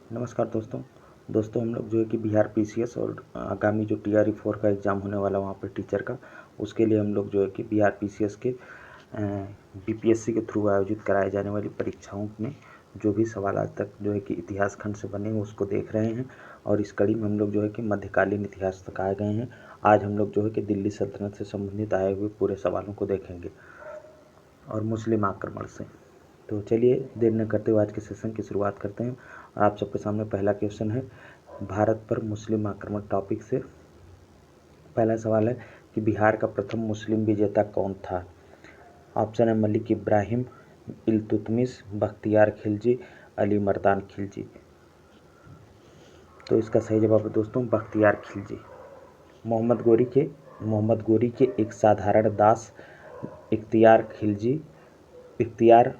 नमस्कार दोस्तों हम लोग जो है कि बिहार पीसीएस और आगामी जो टीआरई 4 का एग्ज़ाम होने वाला वहाँ पर टीचर का, उसके लिए हम लोग जो है कि बिहार पीसीएस के बीपीएससी के थ्रू आयोजित कराए जाने वाली परीक्षाओं में जो भी सवाल आज तक जो है कि इतिहास खंड से बने हैं उसको देख रहे हैं। और इस कड़ी में हम लोग जो है कि मध्यकालीन इतिहास तक आए गए हैं। आज हम लोग जो है कि दिल्ली सल्तनत से संबंधित आए हुए पूरे सवालों को देखेंगे और मुस्लिम आक्रमण से। तो चलिए देर न करते हुए आज के सेशन की शुरुआत करते हैं। आप सबके सामने पहला क्वेश्चन है भारत पर मुस्लिम आक्रमण टॉपिक से। पहला सवाल है कि बिहार का प्रथम मुस्लिम विजेता कौन था। ऑप्शन है मलिक इब्राहिम, इल्तुतमिश, बख्तियार खिलजी, अली मर्दान खिलजी। तो इसका सही जवाब है दोस्तों बख्तियार खिलजी। मोहम्मद गोरी के एक साधारण दास इख्तियार खिलजी, इख्तियार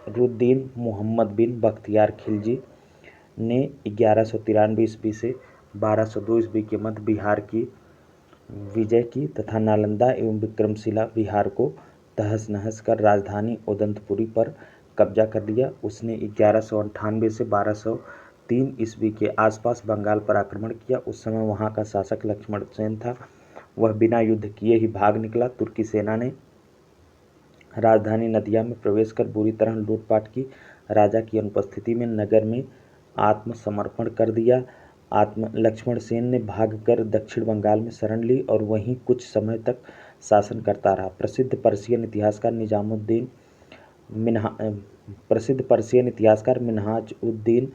रुद्दीन मोहम्मद बिन बख्तियार खिलजी ने 1193 ईस्वी से 1202 ईस्वी के मध्य बिहार की विजय की तथा नालंदा एवं विक्रमशिला बिहार को तहस नहस कर राजधानी उदंतपुरी पर कब्जा कर लिया। उसने 1198 से 1203 ईस्वी के आसपास बंगाल पर आक्रमण किया। उस समय वहां का शासक लक्ष्मण सेन था। वह बिना युद्ध किए ही भाग निकला। तुर्की सेना ने राजधानी नदिया में प्रवेश कर बुरी तरह लूटपाट की। राजा की अनुपस्थिति में नगर में आत्मसमर्पण कर दिया। लक्ष्मण सेन ने भागकर दक्षिण बंगाल में शरण ली और वहीं कुछ समय तक शासन करता रहा। प्रसिद्ध पर्शियन इतिहासकार मिन्हाज उद्दीन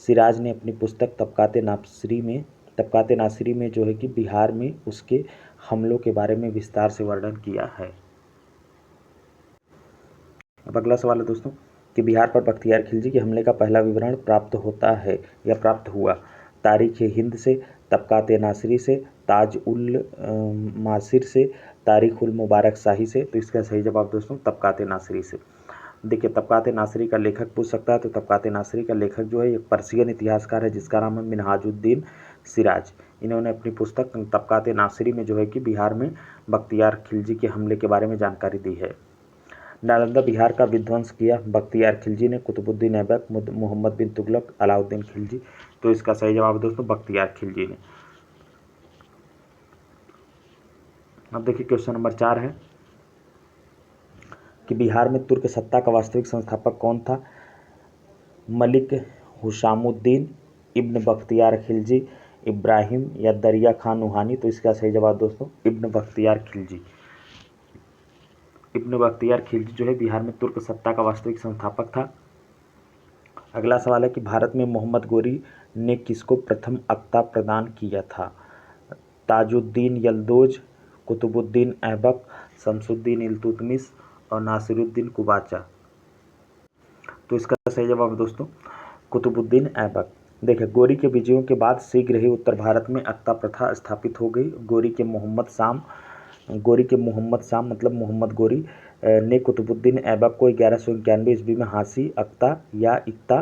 सिराज ने अपनी पुस्तक तबकाते नासिरी में जो है कि बिहार में उसके हमलों के बारे में विस्तार से वर्णन किया है। अब अगला सवाल है दोस्तों कि बिहार पर बख्तियार खिलजी के हमले का पहला विवरण प्राप्त होता है या प्राप्त हुआ। तारीख हिंद से, तबकाते नासिरी से, ताज उल मासिर से, तारीख उल मुबारक शाही से। तो इसका सही जवाब दोस्तों तबकाते नासिरी से। देखिए तबकाते नासिरी का लेखक पूछ सकता है, तो तबकाते नासिरी का लेखक जो है एक पर्शियन इतिहासकार है जिसका नाम है मिन्हाजुद्दीन सिराज। इन्होंने अपनी पुस्तक तबकाते नासिरी में जो है कि बिहार में बख्तियार खिलजी के हमले के बारे में जानकारी दी है। नालंदा बिहार का विध्वंस किया बख्तियार खिलजी ने। कुतुबुद्दीन ऐबक, मोहम्मद बिन तुगलक, अलाउद्दीन खिलजी। तो इसका सही जवाब दोस्तों बख्तियार खिलजी ने। अब देखिए क्वेश्चन नंबर 4 है कि बिहार में तुर्क सत्ता का वास्तविक संस्थापक कौन था। मलिक हुशामुद्दीन, इब्न बख्तियार खिलजी, इब्राहिम या दरिया खान नुहानी। तो इसका सही जवाब दोस्तों इब्न बख्तियार खिलजी। इब्न बख्तियार खिलजी जो है बिहार में तुर्क सत्ता का वास्तविक संस्थापक था। अगला सवाल है कि भारत में मोहम्मद गोरी ने किसको प्रथम अक्ता प्रदान किया था। ताजुद्दीन यल्दोज, कुतुबुद्दीन ऐबक, शमसुद्दीन इल्तुतमिश और नासिरुद्दीन कुबाचा। तो इसका सही जवाब है दोस्तों कुतुबुद्दीन ऐबक। देखिए गोरी के विजयों के बाद शीघ्र ही उत्तर भारत में अक्ता प्रथा स्थापित हो गई। गोरी के मोहम्मद शाम मतलब मोहम्मद गोरी ने कुतुबुद्दीन ऐबक को 1191 ईस्वी में हांसी अक्ता या इक्ता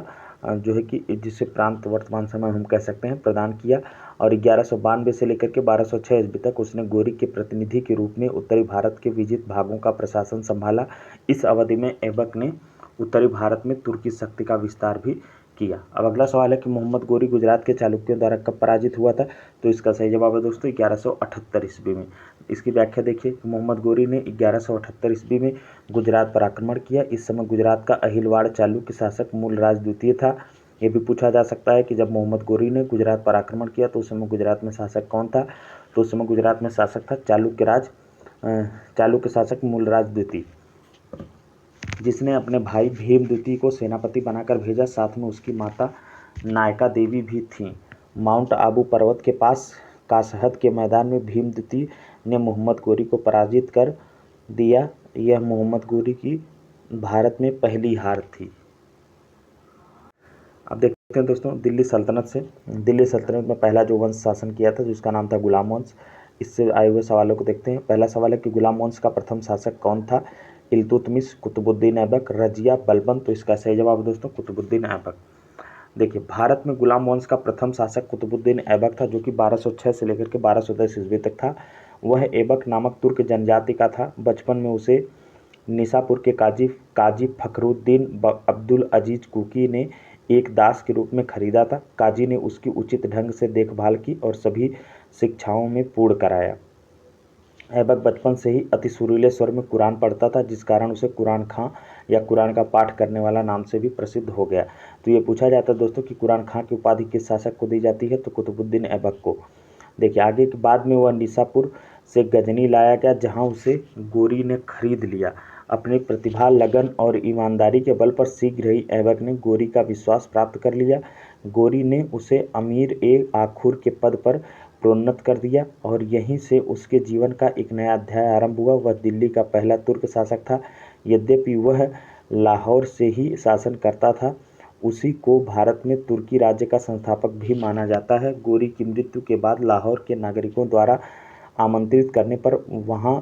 जो है कि जिसे प्रांत वर्तमान समय हम कह सकते हैं प्रदान किया। और 1192 से लेकर के 1206 ईस्वी तक उसने गोरी के प्रतिनिधि के रूप में उत्तरी भारत के विजित भागों का प्रशासन संभाला। इस अवधि में ऐबक ने उत्तरी भारत में तुर्की शक्ति का विस्तार भी किया। अब अगला सवाल है कि मोहम्मद गोरी गुजरात के चालुक्यों द्वारा कब पराजित हुआ था। तो इसका सही जवाब है दोस्तों 1178 ईस्वी में। इसकी व्याख्या देखिए, मोहम्मद गोरी ने 1178 ईस्वी में गुजरात पर आक्रमण किया। इस समय गुजरात का अहिलवाड़ चालुक्य शासक मूलराज द्वितीय था। ये भी पूछा जा सकता है कि जब मोहम्मद गोरी ने गुजरात पर आक्रमण किया तो उस समय गुजरात में शासक कौन था। तो उस समय गुजरात में शासक था चालुक्य शासक मूलराज द्वितीय, जिसने अपने भाई भीम द्वितीय को सेनापति बनाकर भेजा। साथ में उसकी माता नायका देवी भी थीं। माउंट आबू पर्वत के पास कासहद के मैदान में भीम द्वितीय ने मोहम्मद गोरी को पराजित कर दिया। यह मोहम्मद गोरी की भारत में पहली हार थी। अब देखते हैं दोस्तों दिल्ली सल्तनत में पहला जो वंश शासन किया था जिसका नाम था गुलाम वंश। इससे आए हुए सवालों को देखते हैं। पहला सवाल है कि गुलाम वंश का प्रथम शासक कौन था। इल्तुतमिश, कुतुबुद्दीन ऐबक, रजिया, बलबन। तो इसका सही जवाब दोस्तों कुतुबुद्दीन ऐबक। देखिए भारत में गुलाम वंश का प्रथम शासक कुतुबुद्दीन ऐबक था जो कि 1206 से लेकर के 1210 ईस्वी तक था। वह ऐबक नामक तुर्क जनजाति का था। बचपन में उसे निसापुर के काजी फखरुद्दीन अब्दुल अजीज कुकी ने एक दास के रूप में खरीदा था। काजी ने उसकी उचित ढंग से देखभाल की और सभी शिक्षाओं में पूर्ण कराया। ऐबक बचपन से ही अति सुरीले स्वर में कुरान पढ़ता था, जिस कारण उसे कुरान खां या कुरान का पाठ करने वाला नाम से भी प्रसिद्ध हो गया। तो ये पूछा जाता है दोस्तों कि कुरान खां की उपाधि किस शासक को दी जाती है, तो कुतुबुद्दीन ऐबक को। देखिए आगे के बाद में वह निसापुर से गजनी लाया गया, जहाँ उसे गोरी ने खरीद लिया। अपनी प्रतिभा, लगन और ईमानदारी के बल पर शीघ्र ही ऐबक ने गोरी का विश्वास प्राप्त कर लिया। गोरी ने उसे अमीर ए आखुर के पद पर प्रोन्नत कर दिया और यहीं से उसके जीवन का एक नया अध्याय आरंभ हुआ। वह दिल्ली का पहला तुर्क शासक था। यद्यपि वह लाहौर से ही शासन करता था, उसी को भारत में तुर्की राज्य का संस्थापक भी माना जाता है। गोरी की मृत्यु के बाद लाहौर के नागरिकों द्वारा आमंत्रित करने पर वहां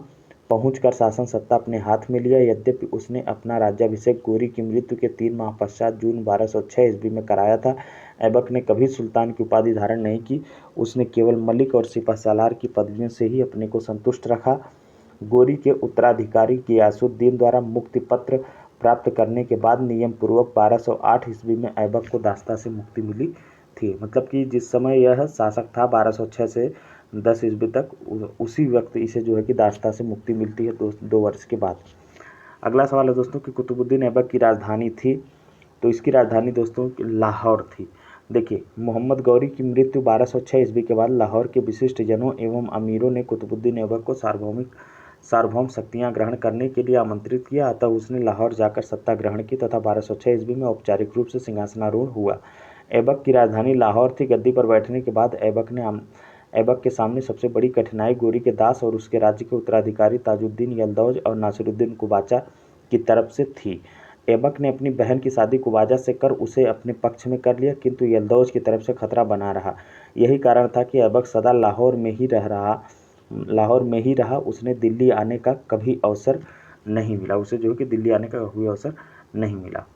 पहुंचकर शासन सत्ता अपने हाथ में लिया। यद्यपि उसने अपना राज्याभिषेक गोरी की मृत्यु के 3 माह पश्चात जून 1206 ईस्वी में कराया था। ऐबक ने कभी सुल्तान की उपाधि धारण नहीं की। उसने केवल मलिक और सिपहसालार की पदवियों से ही अपने को संतुष्ट रखा। गोरी के उत्तराधिकारी गियासुद्दीन द्वारा मुक्ति पत्र प्राप्त करने के बाद नियम पूर्वक 1208 ईस्वी में ऐबक को दास्ता से मुक्ति मिली थी। मतलब कि जिस समय यह शासक था 1206 से 10 ईस्वी तक, उसी वक्त इसे जो है कि दास्ता से मुक्ति मिलती है 2 वर्ष के बाद। अगला सवाल है दोस्तों कि कुतुबुद्दीन ऐबक की राजधानी थी, तो इसकी राजधानी दोस्तों लाहौर थी। देखिए मोहम्मद गौरी की मृत्यु 1206 ईस्वी के बाद लाहौर के विशिष्ट जनों एवं अमीरों ने कुतुबुद्दीन ऐबक को सार्वभौम शक्तियां ग्रहण करने के लिए आमंत्रित किया। अतः उसने लाहौर जाकर सत्ता ग्रहण की तथा 1206 ईस्वी में औपचारिक रूप से सिंहासनारूढ़ हुआ। ऐबक की राजधानी लाहौर थी। गद्दी पर बैठने के बाद ऐबक के सामने सबसे बड़ी कठिनाई गोरी के दास और उसके राज्य के उत्तराधिकारी ताजुद्दीन यल्दौज और नासिरुद्दीन कुबाचा की तरफ से थी। ऐबक ने अपनी बहन की शादी कुबाजा से कर उसे अपने पक्ष में कर लिया, किंतु यल्दौज की तरफ से खतरा बना रहा। यही कारण था कि ऐबक सदा लाहौर में ही रहा। उसने दिल्ली आने का कभी अवसर नहीं मिला। उसे जो है कि दिल्ली आने का कभी अवसर नहीं मिला।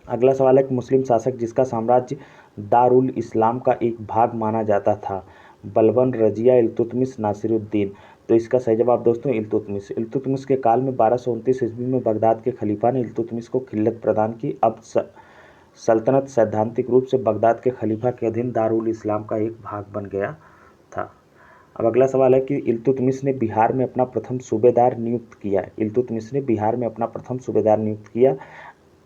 अगला सवाल है कि मुस्लिम शासक जिसका साम्राज्य दारुल इस्लाम का एक भाग माना जाता था, बलबन, रजिया, इल्तुतमिश, नासिरुद्दीन। तो इसका सही जवाब दोस्तों इल्तुतमिश। इल्तुतमिश के काल में 1229 ईस्वी में बगदाद के खलीफा ने इल्तुतमिश को खिल्लत प्रदान की। अब सल्तनत सैद्धांतिक रूप से बगदाद के खलीफा के अधीन दारुल इस्लाम का एक भाग बन गया था। अब अगला सवाल है कि इल्तुतमिश ने बिहार में अपना प्रथम सूबेदार नियुक्त किया।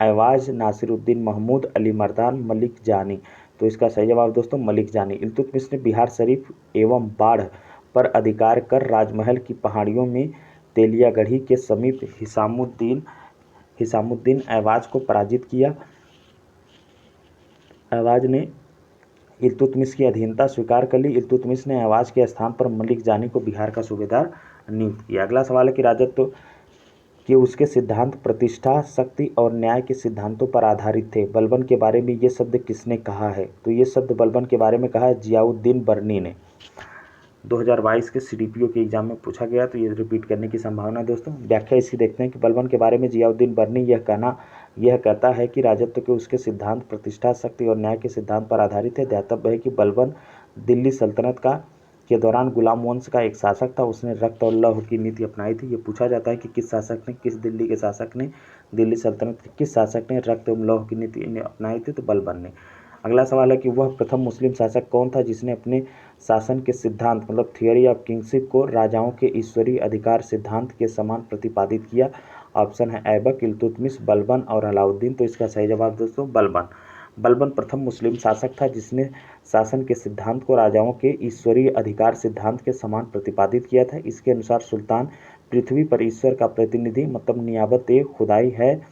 ऐवाज, नासिरुद्दीन महमूद, अली मर्दान, मलिक जानी। तो इसका सही जवाब दोस्तों मलिक जानी। इल्तुतमिश ने बिहार शरीफ एवं बाढ़ पर अधिकार कर राजमहल की पहाड़ियों में तेलियागढ़ी के समीप हिसामुद्दीन ऐवाज को पराजित किया। ऐवाज ने इल्तुतमिश की अधीनता स्वीकार कर ली। इल्तुतमिश ने ऐवाज के स्थान पर मलिक जानी को बिहार का सूबेदार नियुक्त किया। अगला सवाल है कि राजत्व कि उसके सिद्धांत प्रतिष्ठा, शक्ति और न्याय के सिद्धांतों पर आधारित थे। बलबन के बारे में ये शब्द किसने कहा है, तो ये शब्द बलबन के बारे में कहा है जियाउद्दीन बर्नी ने। 2022 के सीडीपीओ के एग्जाम में पूछा गया, तो ये रिपीट करने की संभावना है दोस्तों। व्याख्या इसकी देखते हैं कि बलबन के बारे में जियाउद्दीन बर्नी यह कहता है कि राजत्व के उसके सिद्धांत प्रतिष्ठा, शक्ति और न्याय के सिद्धांत पर आधारित है। ध्यातव्य है कि बलबन दिल्ली सल्तनत के दौरान गुलाम वंश का एक शासक था। उसने रक्त और लौह की नीति अपनाई थी। ये पूछा जाता है कि दिल्ली के शासक ने, दिल्ली सल्तनत के किस शासक ने रक्त एवं लौह की नीति अपनाई थी, तो बलबन ने। अगला सवाल है कि वह प्रथम मुस्लिम शासक कौन था जिसने अपने शासन के सिद्धांत मतलब थियोरी ऑफ किंगशिप को राजाओं के ईश्वरीय अधिकार सिद्धांत के समान प्रतिपादित किया। ऑप्शन है ऐबक, इल्तुतमिश, बलबन और अलाउद्दीन। तो इसका सही जवाब दोस्तों बलबन। बलबन प्रथम मुस्लिम शासक था जिसने शासन के सिद्धांत को राजाओं के ईश्वरीय अधिकार सिद्धांत के समान प्रतिपादित किया था। इसके अनुसार सुल्तान पृथ्वी पर ईश्वर का प्रतिनिधि मतलब नियाबत ए खुदाई है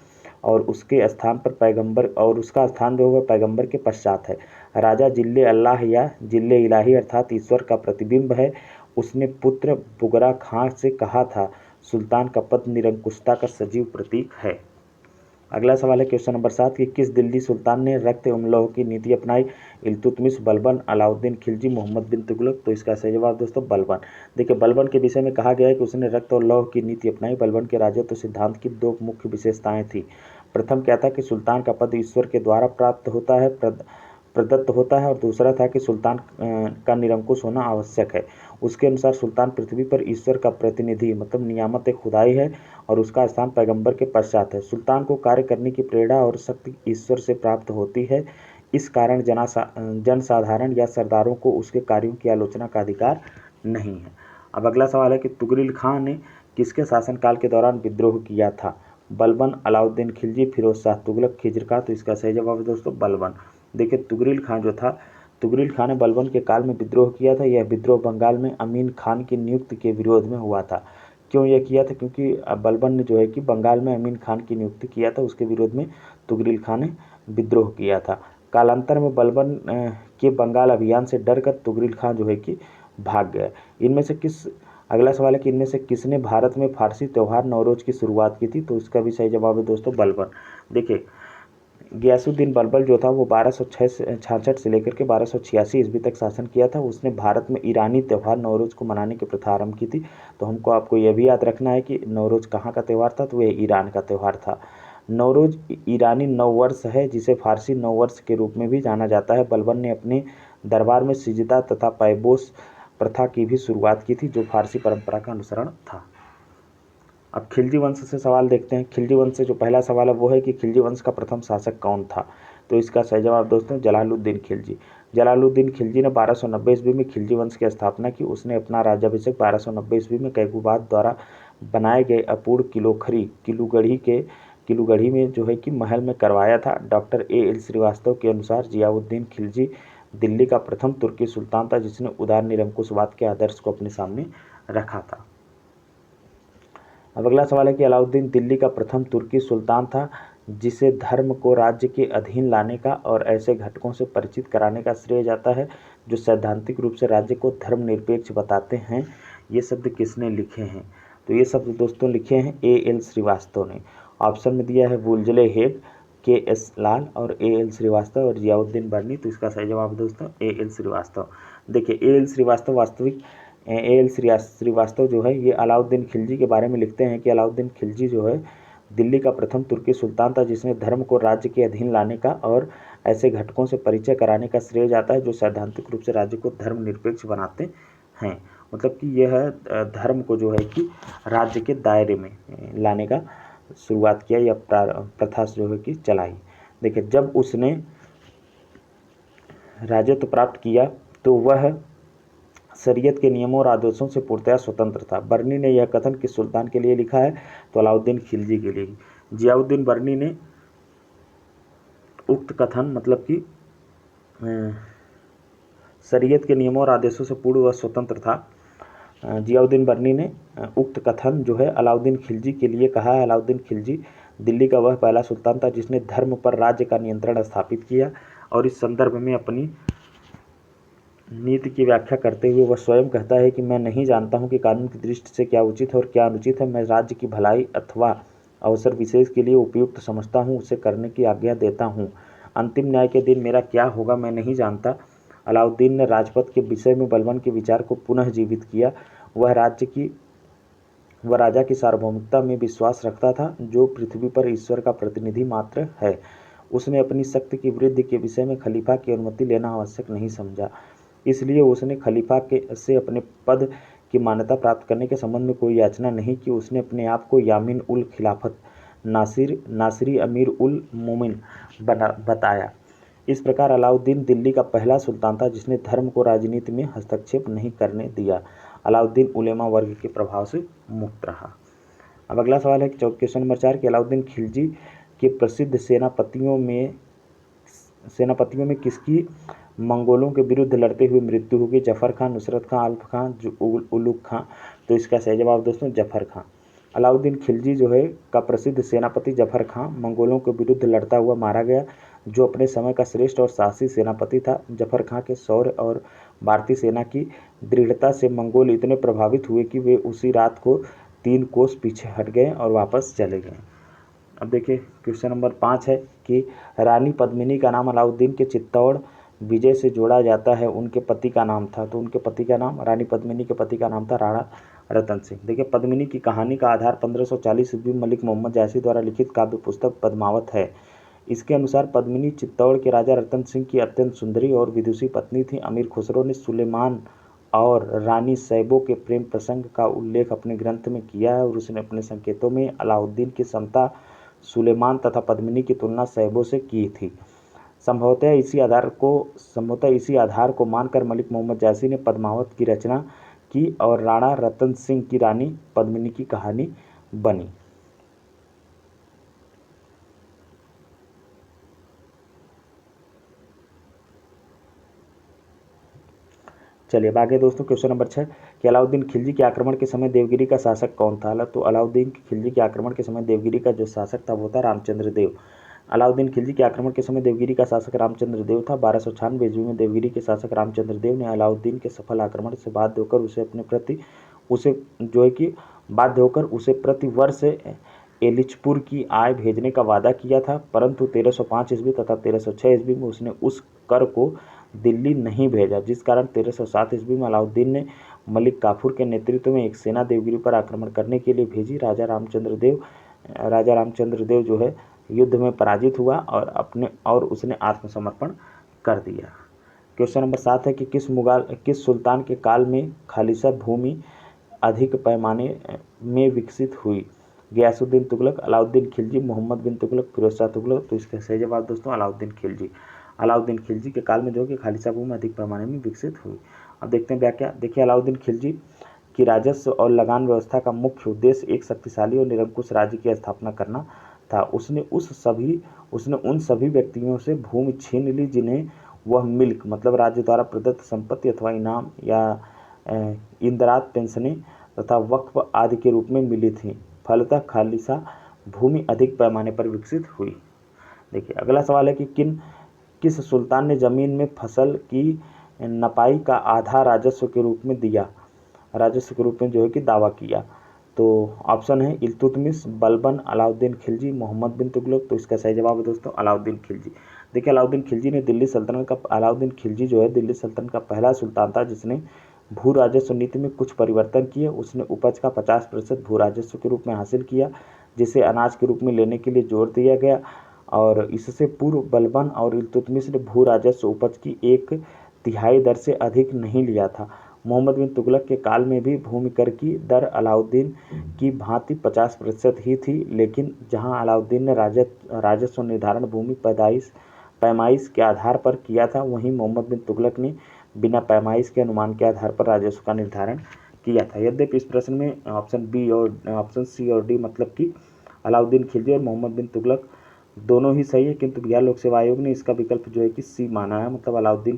और उसके स्थान पर पैगंबर और उसका स्थान जो है पैगंबर के पश्चात है। राजा जिल्ले अल्लाह या जिल्ले इलाही अर्थात ईश्वर का प्रतिबिंब है। उसने पुत्र बुगरा खां से कहा था, सुल्तान का पद निरंकुशता का सजीव प्रतीक है। अगला सवाल है क्वेश्चन नंबर 7 कि किस दिल्ली सुल्तान ने रक्त एवं लौह की नीति अपनाई, इल्तुतमिश, बलबन, अलाउद्दीन खिलजी, मोहम्मद बिन तुगलक। तो इसका सही जवाब दोस्तों बलबन। देखिए बलबन के विषय में कहा गया है कि उसने रक्त और लौह की नीति अपनाई। बलबन के राजत्व सिद्धांत की 2 मुख्य विशेषताएं थी। प्रथम क्या था कि सुल्तान का पद ईश्वर के द्वारा प्राप्त होता है, प्रदत्त होता है, और दूसरा था कि सुल्तान का निरंकुश होना आवश्यक है। उसके अनुसार सुल्तान पृथ्वी पर ईश्वर का प्रतिनिधि मतलब नियामत खुदाई है और उसका स्थान पैगंबर के पश्चात है। सुल्तान को कार्य करने की प्रेरणा और शक्ति ईश्वर से प्राप्त होती है। इस कारण जनसाधारण या सरदारों को उसके कार्यों की आलोचना का अधिकार नहीं है। अब अगला सवाल है कि तुगरिल खां ने किसके शासनकाल के दौरान विद्रोह किया था? बलबन, अलाउद्दीन खिलजी, फिरोज शाह तुगलक, खिज्र खां। तो इसका सही जवाब है दोस्तों बलबन। देखिए तुगरिल खां जो था, तुगरिल खां ने बलबन के काल में विद्रोह किया था। यह विद्रोह बंगाल में अमीन खान की नियुक्ति के विरोध में हुआ था। क्यों यह किया था? क्योंकि बलबन ने जो है कि बंगाल में अमीन खान की नियुक्ति किया था, उसके विरोध में तुगरिल खां ने विद्रोह किया था। कालांतर में बलबन के बंगाल अभियान से डरकर तुगरिल खां जो है कि भाग गया। इनमें से किस अगला सवाल है कि इनमें से किसने भारत में फारसी त्यौहार नवरोज की शुरुआत की थी? तो इसका भी सही जवाब है दोस्तों बलबन। देखिए गियासुद्दीन बलबन जो था वो 1266 से लेकर के 1286 ईस्वी तक शासन किया था। उसने भारत में ईरानी त्यौहार नवरोज को मनाने की प्रथा आरंभ की थी। तो हमको आपको यह भी याद रखना है कि नवरोज कहाँ का त्यौहार था, तो यह ईरान का त्यौहार था। नवरोज ईरानी नववर्ष है, जिसे फारसी नववर्ष के रूप में भी जाना जाता है। बलबन ने अपने दरबार में सिजदा तथा पैबोस प्रथा की भी शुरुआत की थी, जो फारसी परंपरा का अनुसरण था। अब खिलजी वंश से सवाल देखते हैं। खिलजी वंश से जो पहला सवाल है वो है कि खिलजी वंश का प्रथम शासक कौन था? तो इसका सही जवाब दोस्तों जलालुद्दीन खिलजी। जलालुद्दीन खिलजी ने 1290 ईस्वी में खिलजी वंश की स्थापना की। उसने अपना राज्याभिषेक 1290 ईस्वी में कैकूबाद द्वारा बनाए गए अपूर्ण किलूगढ़ी में जो है कि महल में करवाया था। Doctor A.L. श्रीवास्तव के अनुसार जियाउद्दीन खिलजी दिल्ली का प्रथम तुर्की सुल्तान था, जिसने उदार निरंकुशवाद के आदर्श को अपने सामने रखा था। अब अगला सवाल है कि अलाउद्दीन दिल्ली का प्रथम तुर्की सुल्तान था, जिसे धर्म को राज्य के अधीन लाने का और ऐसे घटकों से परिचित कराने का श्रेय जाता है जो सैद्धांतिक रूप से राज्य को धर्मनिरपेक्ष बताते हैं। ये शब्द किसने लिखे हैं? तो ये शब्द दोस्तों लिखे हैं A.L. श्रीवास्तव ने। ऑप्शन में दिया है वुलजले हेग, K.S. लाल और A.L. श्रीवास्तव और जियाउद्दीन बर्नी। तो इसका सही जवाब दोस्तों A.L. श्रीवास्तव। देखिए A.L. श्रीवास्तव जो है ये अलाउद्दीन खिलजी के बारे में लिखते हैं कि अलाउद्दीन खिलजी जो है दिल्ली का प्रथम तुर्की सुल्तान था, जिसने धर्म को राज्य के अधीन लाने का और ऐसे घटकों से परिचय कराने का श्रेय जाता है जो सैद्धांतिक रूप से राज्य को धर्मनिरपेक्ष बनाते हैं। मतलब कि यह धर्म को जो है कि राज्य के दायरे में लाने का शुरुआत किया या प्रथा जो है कि चलाई। देखिए जब उसने राजत्व प्राप्त किया तो वह शरीयत के नियमों और आदेशों से पूर्णतः स्वतंत्र था। बर्नी ने यह कथन किस सुल्तान के लिए लिखा है? तो अलाउद्दीन खिलजी के लिए। जियाउद्दीन बर्नी ने उक्त कथन मतलब कि शरीयत के नियमों और आदेशों से पूर्ण व स्वतंत्र था। जियाउद्दीन बर्नी ने उक्त कथन जो है अलाउद्दीन खिलजी के लिए कहा है। अलाउद्दीन खिलजी दिल्ली का वह पहला सुल्तान था जिसने धर्म पर राज्य का नियंत्रण स्थापित किया, और इस संदर्भ में अपनी नीति की व्याख्या करते हुए वह स्वयं कहता है कि मैं नहीं जानता हूं कि कानून की दृष्टि से क्या उचित है और क्या अनुचित है। मैं राज्य की भलाई अथवा अवसर विशेष के लिए उपयुक्त समझता हूं, उसे करने की आज्ञा देता हूं। अंतिम न्याय के दिन मेरा क्या होगा मैं नहीं जानता। अलाउद्दीन ने राजपथ के विषय में बलबन के विचार को पुनः जीवित किया। वह राजा की सार्वभौमिकता में विश्वास रखता था, जो पृथ्वी पर ईश्वर का प्रतिनिधि मात्र है। उसने अपनी शक्ति की वृद्धि के विषय में खलीफा की अनुमति लेना आवश्यक नहीं समझा, इसलिए उसने खलीफा से अपने पद की मान्यता प्राप्त करने के संबंध में कोई याचना नहीं की। उसने अपने आप को यामीन उल खिलाफत नासिरी अमीर उल मोमिन बताया। इस प्रकार अलाउद्दीन दिल्ली का पहला सुल्तान था जिसने धर्म को राजनीति में हस्तक्षेप नहीं करने दिया। अलाउद्दीन उलेमा वर्ग के प्रभाव से मुक्त रहा। अब अगला सवाल है क्वेश्चन नंबर 4 कि अलाउद्दीन खिलजी के प्रसिद्ध सेनापतियों में किसकी मंगोलों के विरुद्ध लड़ते हुए मृत्यु होगी? जफर खां, नुसरत खां, अल्प खां, उलुग खां। तो इसका सही जवाब दोस्तों जफर खां। अलाउद्दीन खिलजी जो है का प्रसिद्ध सेनापति जफर खां मंगोलों के विरुद्ध लड़ता हुआ मारा गया, जो अपने समय का श्रेष्ठ और साहसी सेनापति था। जफर खां के शौर्य और भारतीय सेना की दृढ़ता से मंगोल इतने प्रभावित हुए कि वे उसी रात को 3 कोस पीछे हट गए और वापस चले गए। अब देखिए क्वेश्चन नंबर 5 है कि रानी पद्मिनी का नाम अलाउद्दीन के चित्तौड़ विजय से जोड़ा जाता है, उनके पति का नाम था। तो उनके पति का नाम, रानी पद्मिनी के पति का नाम था राणा रतन सिंह। देखिए पद्मिनी की कहानी का आधार 1540 ईस्वी मलिक मोहम्मद जायसी द्वारा लिखित काव्य पुस्तक पद्मावत है। इसके अनुसार पद्मिनी चित्तौड़ के राजा रतन सिंह की अत्यंत सुंदरी और विदुषी पत्नी थी। अमीर खुसरो ने सुलेमान और रानी सैबो के प्रेम प्रसंग का उल्लेख अपने ग्रंथ में किया है और उसने अपने संकेतों में अलाउद्दीन की क्षमता सुलेमान तथा पद्मिनी की तुलना सैबो से की थी। संभवतः इसी आधार को मानकर मलिक मोहम्मद जायसी ने पद्मावत की रचना की और राणा रतन सिंह की रानी पद्मिनी की कहानी बनी। चलिए अब आगे दोस्तों क्वेश्चन नंबर 6 कि अलाउद्दीन खिलजी के आक्रमण के समय देवगिरी का शासक कौन था। तो अलाउद्दीन खिलजी के आक्रमण के समय देवगिरी का जो शासक था वो था रामचंद्र देव। अलाउद्दीन खिलजी के आक्रमण के समय देवगिरी का शासक रामचंद्र देव था। 1296 ईस्वी में देवगिरी के शासक रामचंद्र देव ने अलाउद्दीन के सफल आक्रमण से बाध्य होकर उसे प्रति वर्ष एलिचपुर की आय भेजने का वादा किया था, परंतु 1305 ईस्वी तथा 1306 ईस्वी में उसने उस कर को दिल्ली नहीं भेजा, जिस कारण 1307 ईस्वी में अलाउद्दीन ने मलिक काफूर के नेतृत्व में एक सेना देवगिरी पर आक्रमण करने के लिए भेजी। राजा रामचंद्र देव जो है युद्ध में पराजित हुआ और उसने आत्मसमर्पण कर दिया। क्वेश्चन नंबर 7 है कि किस सुल्तान के काल में खालिसा भूमि अधिक पैमाने में विकसित हुई। गयासुद्दीन तुगलक, अलाउद्दीन खिलजी, मोहम्मद बिन तुगलक, फिरोज शाह तुगलक। तो इसका सही जवाब दोस्तों अलाउद्दीन खिलजी। अलाउद्दीन खिलजी के काल में जो कि खालिसा भूमि अधिक पैमाने में विकसित हुई। अब देखते हैं व्याख्या। देखिए अलाउद्दीन खिलजी की राजस्व और लगान व्यवस्था का मुख्य उद्देश्य एक शक्तिशाली और निरंकुश राज्य की स्थापना करना था। उसने उन सभी व्यक्तियों से भूमि छीन ली जिन्हें वह मिल्क मतलब राज्य द्वारा प्रदत्त संपत्ति अथवा इनाम या इंदराज पेंशनें तथा वक्फ आदि के रूप में मिली थी। फलतः खालिसा भूमि अधिक पैमाने पर विकसित हुई। देखिए अगला सवाल है कि किस सुल्तान ने जमीन में फसल की नपाई का आधा राजस्व के रूप में जो है कि दावा किया। तो ऑप्शन है इल्तुतमिश, बलबन, अलाउद्दीन खिलजी, मोहम्मद बिन तुगलक। तो इसका सही जवाब है दोस्तों अलाउद्दीन खिलजी। देखिए अलाउद्दीन खिलजी जो है दिल्ली सल्तनत का पहला सुल्तान था जिसने भू राजस्व नीति में कुछ परिवर्तन किए। उसने उपज का 50% भू राजस्व के रूप में हासिल किया, जिसे अनाज के रूप में लेने के लिए जोर दिया गया, और इससे पूर्व बलबन और इल्तुतमिश ने भू राजस्व उपज की 1/3 दर से अधिक नहीं लिया था। मोहम्मद बिन तुगलक के काल में भी भूमि कर की दर अलाउद्दीन की भांति 50% ही थी, लेकिन जहां अलाउद्दीन ने राजस्व निर्धारण भूमि पैमाइश के आधार पर किया था, वहीं मोहम्मद बिन तुगलक ने बिना पैमाइश के अनुमान के आधार पर राजस्व का निर्धारण किया था। यद्यपि इस प्रश्न में ऑप्शन सी और डी मतलब कि अलाउद्दीन खिलजी और मोहम्मद बिन तुगलक दोनों ही सही है, किंतु बिहार लोक सेवा आयोग ने इसका विकल्प जो है कि सी माना है, मतलब अलाउद्दीन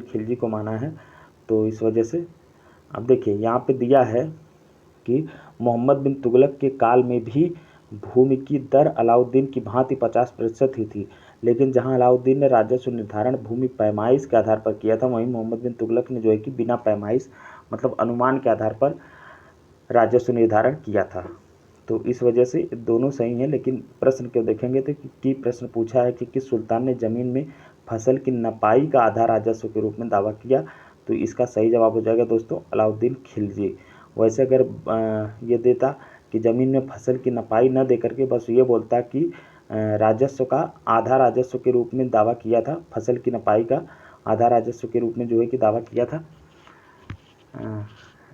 खिलजी को माना है। तो इस वजह से अब देखिए यहाँ पे दिया है कि मोहम्मद बिन तुगलक के काल में भी भूमि की दर अलाउद्दीन की भांति 50% ही थी, लेकिन जहां अलाउद्दीन ने राजस्व निर्धारण भूमि पैमाइश के आधार पर किया था, वहीं मोहम्मद बिन तुगलक ने जो है कि बिना पैमाइश मतलब अनुमान के आधार पर राजस्व निर्धारण किया था। तो इस वजह से दोनों सही हैं, लेकिन प्रश्न क्यों देखेंगे तो कि प्रश्न पूछा है कि किस सुल्तान ने जमीन में फसल की नपाई का आधा राजस्व के रूप में दावा किया। तो इसका सही जवाब हो जाएगा दोस्तों अलाउद्दीन खिलजी। वैसे अगर ये देता कि ज़मीन में फसल की नपाई न दे करके बस ये बोलता कि राजस्व का आधा राजस्व के रूप में दावा किया था, फसल की नपाई का आधा राजस्व के रूप में जो है कि दावा किया था,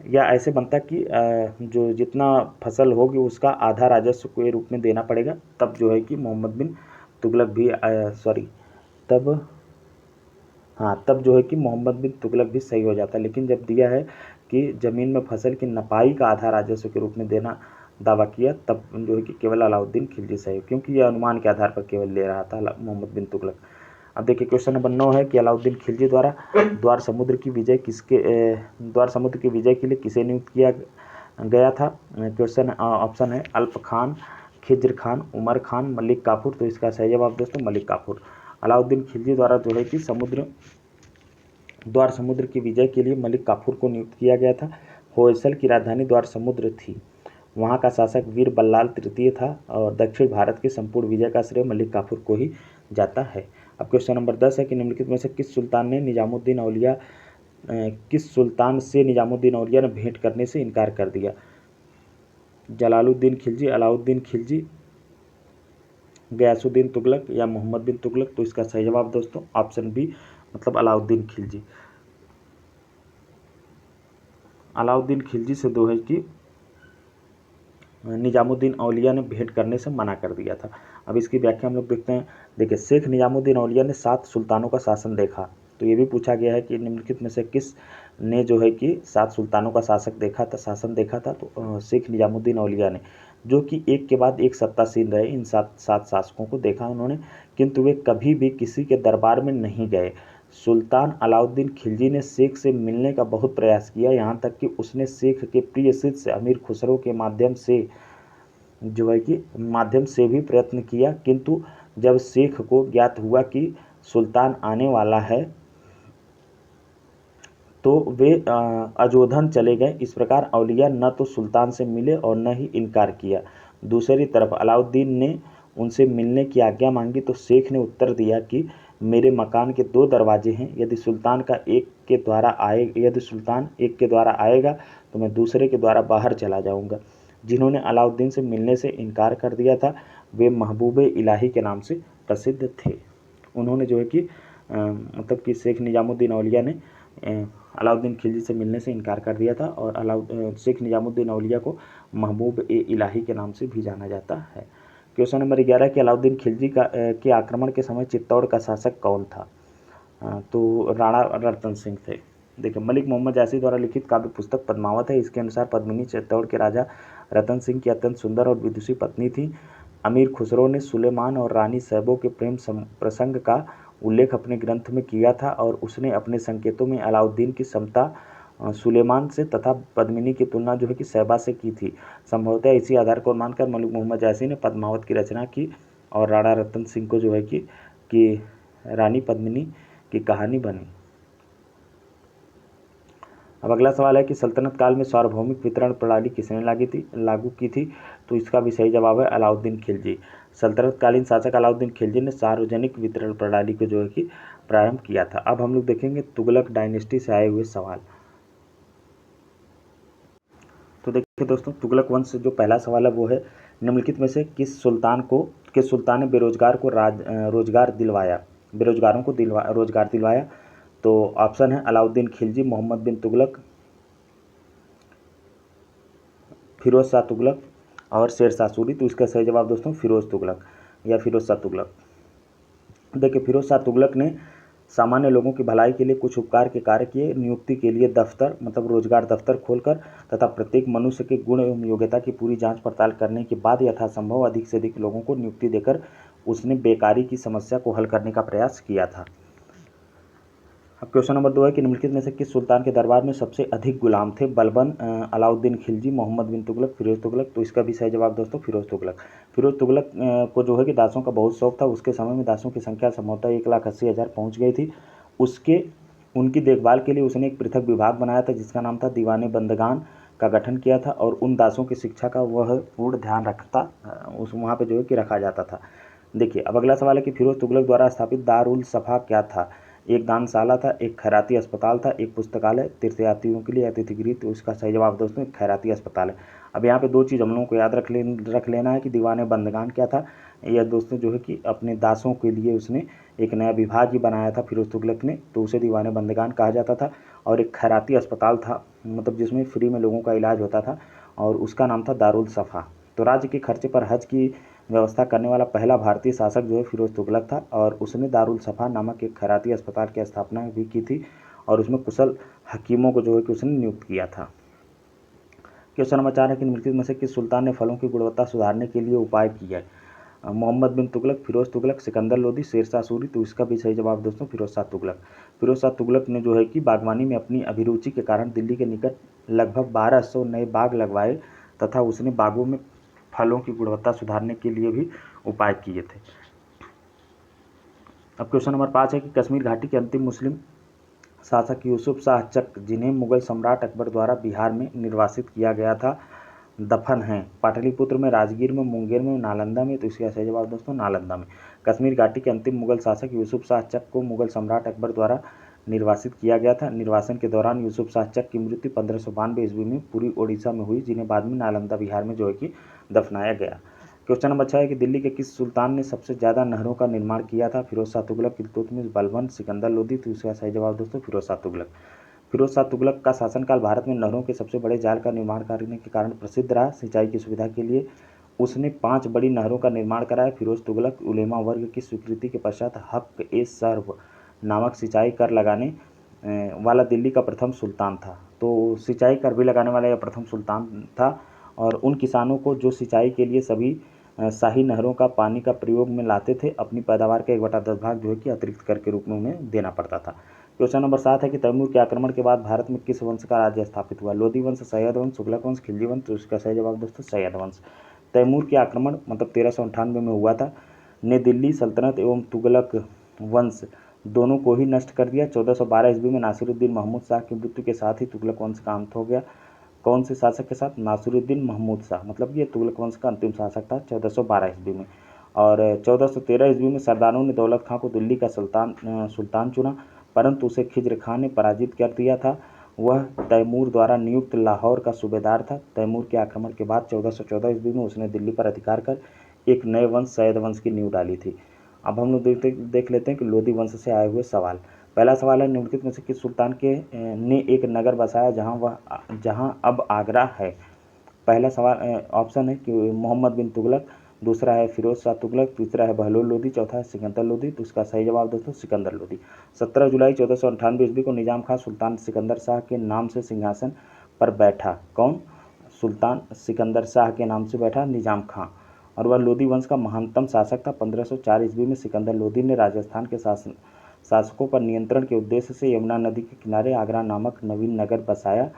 या ऐसे बनता कि जो जितना फसल होगी उसका आधा राजस्व के रूप में देना पड़ेगा, तब जो है कि मोहम्मद बिन तुगलक भी तब जो है कि मोहम्मद बिन तुगलक भी सही हो जाता। लेकिन जब दिया है कि ज़मीन में फसल की नपाई का आधा राजस्व के रूप में देना दावा किया, तब जो है कि केवल अलाउद्दीन खिलजी सही, क्योंकि यह अनुमान के आधार पर केवल ले रहा था मोहम्मद बिन तुगलक। अब देखिए क्वेश्चन नंबर 9 है कि अलाउद्दीन खिलजी द्वारा द्वार समुद्र की विजय के लिए किसे नियुक्त किया गया था। क्वेश्चन ऑप्शन है अल्प खान, खिज्र खान, उमर खान, मलिक काफूर। तो इसका सही जवाब दोस्तों मलिक काफूर। अलाउद्दीन खिलजी द्वारा जो है कि द्वार समुद्र की विजय के लिए मलिक काफूर को नियुक्त किया गया था। होयसल की राजधानी द्वार समुद्र थी, वहाँ का शासक वीर बल्लाल तृतीय था, और दक्षिण भारत की संपूर्ण विजय का श्रेय मलिक काफूर को ही जाता है। अब क्वेश्चन नंबर 10 है कि निम्नलिखित में से किस सुल्तान से निजामुद्दीन औलिया ने भेंट करने से इनकार कर दिया। जलालुद्दीन खिलजी, अलाउद्दीन खिलजी, गयासुद्दीन तुगलक या मोहम्मद बिन तुगलक। तो इसका सही जवाब दोस्तों ऑप्शन बी मतलब अलाउद्दीन खिलजी। अलाउद्दीन खिलजी से जो है कि निजामुद्दीन औलिया ने भेंट करने से मना कर दिया था। अब इसकी व्याख्या हम लोग देखते हैं। देखिए, शेख निजामुद्दीन औलिया ने 7 सुल्तानों का शासन देखा। तो ये भी पूछा गया है कि निम्नलिखित में से किस ने जो है कि 7 सुल्तानों का शासन देखा था। तो शेख निजामुद्दीन औलिया ने, जो कि एक के बाद एक सत्तासीन रहे, इन 7 शासकों को देखा उन्होंने, किंतु वे कभी भी किसी के दरबार में नहीं गए। सुल्तान अलाउद्दीन खिलजी ने शेख से मिलने का बहुत प्रयास किया, यहाँ तक कि उसने शेख के प्रिय शिष्य अमीर खुसरो के माध्यम से भी प्रयत्न किया, किंतु जब शेख को ज्ञात हुआ कि सुल्तान आने वाला है तो वे अजोधन चले गए। इस प्रकार औलिया न तो सुल्तान से मिले और न ही इनकार किया। दूसरी तरफ अलाउद्दीन ने उनसे मिलने की आज्ञा मांगी तो शेख ने उत्तर दिया कि मेरे मकान के 2 दरवाजे हैं, यदि सुल्तान एक के द्वारा आएगा तो मैं दूसरे के द्वारा बाहर चला जाऊंगा। जिन्होंने अलाउद्दीन से मिलने से इनकार कर दिया था वे महबूब इलाही के नाम से प्रसिद्ध थे। उन्होंने जो है कि मतलब कि शेख निजामुद्दीन औलिया ने अलाउद्दीन खिलजी से मिलने से इनकार कर दिया था और शेख निजामुद्दीन औलिया को महबूब इलाही के नाम से भी जाना जाता है। क्वेश्चन नंबर 11 कि अलाउद्दीन खिलजी के आक्रमण के समय चित्तौड़ का शासक कौन था? तो राणा रतन सिंह थे। देखिए, मलिक मोहम्मद जैसी द्वारा लिखित काव्य पुस्तक पद्मावत है। इसके अनुसार पद्मिनी चित्तौड़ के राजा रतन सिंह की अत्यंत सुंदर और विदुषी पत्नी थी। अमीर खुसरो ने सुलेमान और रानी सैबो के प्रेम प्रसंग का उल्लेख अपने ग्रंथ में किया था और उसने अपने संकेतों में अलाउद्दीन की समता सुलेमान से तथा पद्मिनी की तुलना जो है कि सैबा से की थी। संभवतः इसी आधार को मानकर मलिक मोहम्मद जैसी ने पद्मावत की रचना की और राणा रतन सिंह को जो है कि रानी पद्मिनी की कहानी बनी। अब अगला सवाल है कि सल्तनत काल में सार्वभौमिक वितरण प्रणाली किसने लागू की थी? तो इसका भी सही जवाब है अलाउद्दीन खिलजी। सल्तनतकालीन शासक अलाउद्दीन खिलजी ने सार्वजनिक वितरण प्रणाली को जो है कि प्रारंभ किया था। अब हम लोग देखेंगे तुगलक डायनेस्टी से आए हुए सवाल। तो देखिए दोस्तों, तुगलक वंश से जो पहला सवाल है वो है, निम्नलिखित में से किस सुल्तान ने बेरोजगारों को रोजगार दिलवाया? तो ऑप्शन है अलाउद्दीन खिलजी, मोहम्मद बिन तुगलक, फिरोज शाह तुगलक और शेर शाह सूरी। तो इसका सही जवाब दोस्तों फिरोज शाह तुगलक। देखिए, फिरोज शाह तुगलक ने सामान्य लोगों की भलाई के लिए कुछ उपकार के कार्य किए। नियुक्ति के लिए दफ्तर मतलब रोजगार दफ्तर खोलकर तथा प्रत्येक मनुष्य के गुण एवं योग्यता की पूरी जांच पड़ताल करने के बाद यथासंभव अधिक से अधिक लोगों को नियुक्ति देकर उसने बेकारी की समस्या को हल करने का प्रयास किया था। अब क्वेश्चन नंबर 2 है कि निम्नलिखित में से किस सुल्तान के दरबार में सबसे अधिक गुलाम थे? बलबन, अलाउद्दीन खिलजी, मोहम्मद बिन तुगलक, फिरोज तुगलक। तो इसका भी सही जवाब दोस्तों फिरोज तुगलक। फिरोज तुगलक को जो है कि दासों का बहुत शौक था। उसके समय में दासों की संख्या संभवतः 1,80,000 पहुँच गई थी। उनकी देखभाल के लिए उसने एक पृथक विभाग बनाया था जिसका नाम था दीवाने बंदगान का गठन किया था और उन दासों की शिक्षा का वह पूर्ण ध्यान वहाँ पे जो है कि रखा जाता था। देखिए, अब अगला सवाल है कि फिरोज तुगलक द्वारा स्थापित दारुल सफा क्या था? एक दानशाला था, एक खैराती अस्पताल था, एक पुस्तकालय, तीर्थयात्रियों के लिए अतिथिगृह। तो इसका सही जवाब दोस्तों खैराती अस्पताल है। अब यहाँ पे 2 चीज़ हम लोगों को याद रख लेना है कि दीवाने बंदगान क्या था। यह दोस्तों जो है कि अपने दासों के लिए उसने एक नया विभाग ही बनाया था फिरोज तुगलक ने, तो उसे दीवाने बंदगान कहा जाता था। और एक खैराती अस्पताल था, मतलब जिसमें फ्री में लोगों का इलाज होता था और उसका नाम था दारुल सफ़ा। तो राज्य के खर्चे पर हज की व्यवस्था करने वाला पहला भारतीय शासक जो है फिरोज तुगलक था और उसने दारुल सफ़ा नामक एक खैराती अस्पताल की स्थापना भी की थी और उसमें कुशल हकीमों को जो है कि उसने नियुक्त किया था। क्वेश्चन नंबर 4 है कि निम्नलिखित में से किस सुल्तान ने फलों की गुणवत्ता सुधारने के लिए उपाय किया? मोहम्मद बिन तुगलक, फिरोज तुगलक, सिकंदर लोदी, शेर शाह सूरी। तो इसका भी सही जवाब दोस्तों फिरोज शाह तुगलक। फिरोज शाह तुगलक ने जो है कि बागवानी में अपनी अभिरुचि के कारण दिल्ली के निकट लगभग 1200 नए बाग लगवाए तथा उसने बागों में फलों की गुणवत्ता सुधारने के लिए भी उपाय किए थे। अब क्वेश्चन नंबर 5 है कि कश्मीर घाटी के अंतिम मुस्लिम शासक यूसुफ शाह चक, जिन्हें मुगल सम्राट अकबर द्वारा बिहार में निर्वासित किया गया था, दफन हैं पाटलिपुत्र में, राजगीर में, मुंगेर में, नालंदा में। तो इसका सही जवाब दोस्तों नालंदा में। कश्मीर घाटी के अंतिम मुगल शासक यूसुफ शाह चक को मुगल सम्राट अकबर द्वारा निर्वासित किया गया था। निर्वासन के दौरान यूसुफ शाह चक की मृत्यु 1592 ईस्वी में पूरी ओडिशा में हुई, जिन्हें बाद में नालंदा बिहार में जो है कि दफनाया गया। क्वेश्चन नंबर 6 है कि दिल्ली के किस सुल्तान ने सबसे ज़्यादा नहरों का निर्माण किया था? फिरोज शाह तुगलक, इल्तुतमिश, बलबन, सिकंदर लोदी। तो इसका सही जवाब दोस्तों फिरोज शाह तुगलक। फिरोज शाह तुगलक का शासनकाल भारत में नहरों के सबसे बड़े जाल का निर्माण करने के कारण प्रसिद्ध रहा। सिंचाई की सुविधा के लिए उसने 5 बड़ी नहरों का निर्माण कराया। फिरोज तुगलक उलेमा वर्ग की स्वीकृति के पश्चात हक ए सर्व नामक सिंचाई कर लगाने वाला दिल्ली का प्रथम सुल्तान था। तो सिंचाई कर भी लगाने वाला यह प्रथम सुल्तान था और उन किसानों को जो सिंचाई के लिए सभी शाही नहरों का पानी का प्रयोग में लाते थे, अपनी पैदावार का 1/10 भाग जो है कि अतिरिक्त कर के रूप में उन्हें देना पड़ता था। क्वेश्चन नंबर 7 है कि तैमूर के आक्रमण के बाद भारत में किस वंश का राज्य स्थापित हुआ? लोधी वंश, सैयद वंश, तुगलक वंश, खिलजी वंश। तो इसका सही जवाब दोस्तों सैयद वंश। तैमूर के आक्रमण मतलब 1398 में हुआ था, ने दिल्ली सल्तनत एवं तुगलक वंश दोनों को ही नष्ट कर दिया। 1412 ईस्वी में नासिरुद्दीन महमूद शाह की मृत्यु के साथ ही तुगलक वंश का अंत हो गया। कौन से शासक के साथ? नासिरुद्दीन महमूद शाह, मतलब ये तुगलक वंश का अंतिम शासक था 1412 ईस्वी में। और 1413 ईस्वी में सरदारों ने दौलत खां को दिल्ली का सुल्तान चुना, परंतु उसे खिज्र खां ने पराजित कर दिया था। वह तैमूर द्वारा नियुक्त लाहौर का सूबेदार था। तैमूर के आक्रमण के बाद 1414 ईस्वी में उसने दिल्ली पर अधिकार कर एक नए वंश सैयद वंश की नींव डाली थी। अब हम लोग देख लेते हैं कि लोधी वंश से आए हुए सवाल। पहला सवाल है, निम्नलिखित में से किस सुल्तान ने एक नगर बसाया जहां अब आगरा है? पहला सवाल ऑप्शन है कि मोहम्मद बिन तुगलक, दूसरा है फिरोज शाह तुगलक, तीसरा है बहलोल लोदी, चौथा है सिकंदर लोदी। तो इसका सही जवाब दोस्तों सिकंदर लोदी। 17 जुलाई 1498 ईस्वी को निजाम खां सुल्तान सिकंदर शाह के नाम से सिंहासन पर बैठा। कौन? सुल्तान सिकंदर शाह के नाम से बैठा निजाम खां, और वह लोदी वंश का महानतम शासक था। 1504 ईस्वी में सिकंदर लोदी ने राजस्थान के शासकों पर नियंत्रण के उद्देश्य से यमुना नदी के किनारे आगरा नामक नवीन नगर बसाया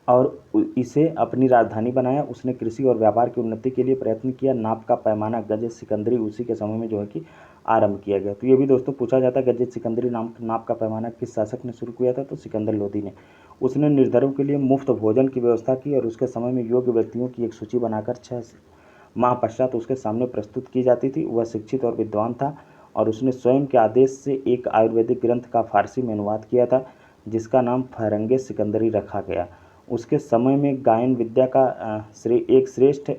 और इसे अपनी राजधानी बनाया। उसने कृषि और व्यापार की उन्नति के लिए प्रयत्न किया। नाप का पैमाना गज सिकंदरी उसी के समय में जो है कि आरंभ किया गया। तो ये भी दोस्तों पूछा जाता है, गज सिकंदरी नाप का पैमाना किस शासक ने शुरू किया था? तो सिकंदर लोदी ने। उसने निर्धरों के लिए मुफ्त भोजन की व्यवस्था की और उसके समय में योग्य व्यक्तियों की एक सूची बनाकर 6 माह पश्चात उसके सामने प्रस्तुत की जाती थी। वह शिक्षित और विद्वान था और उसने स्वयं के आदेश से एक आयुर्वेदिक ग्रंथ का फारसी में अनुवाद किया था, जिसका नाम फहरंगे सिकंदरी रखा गया। उसके समय में गायन विद्या का एक श्रेष्ठ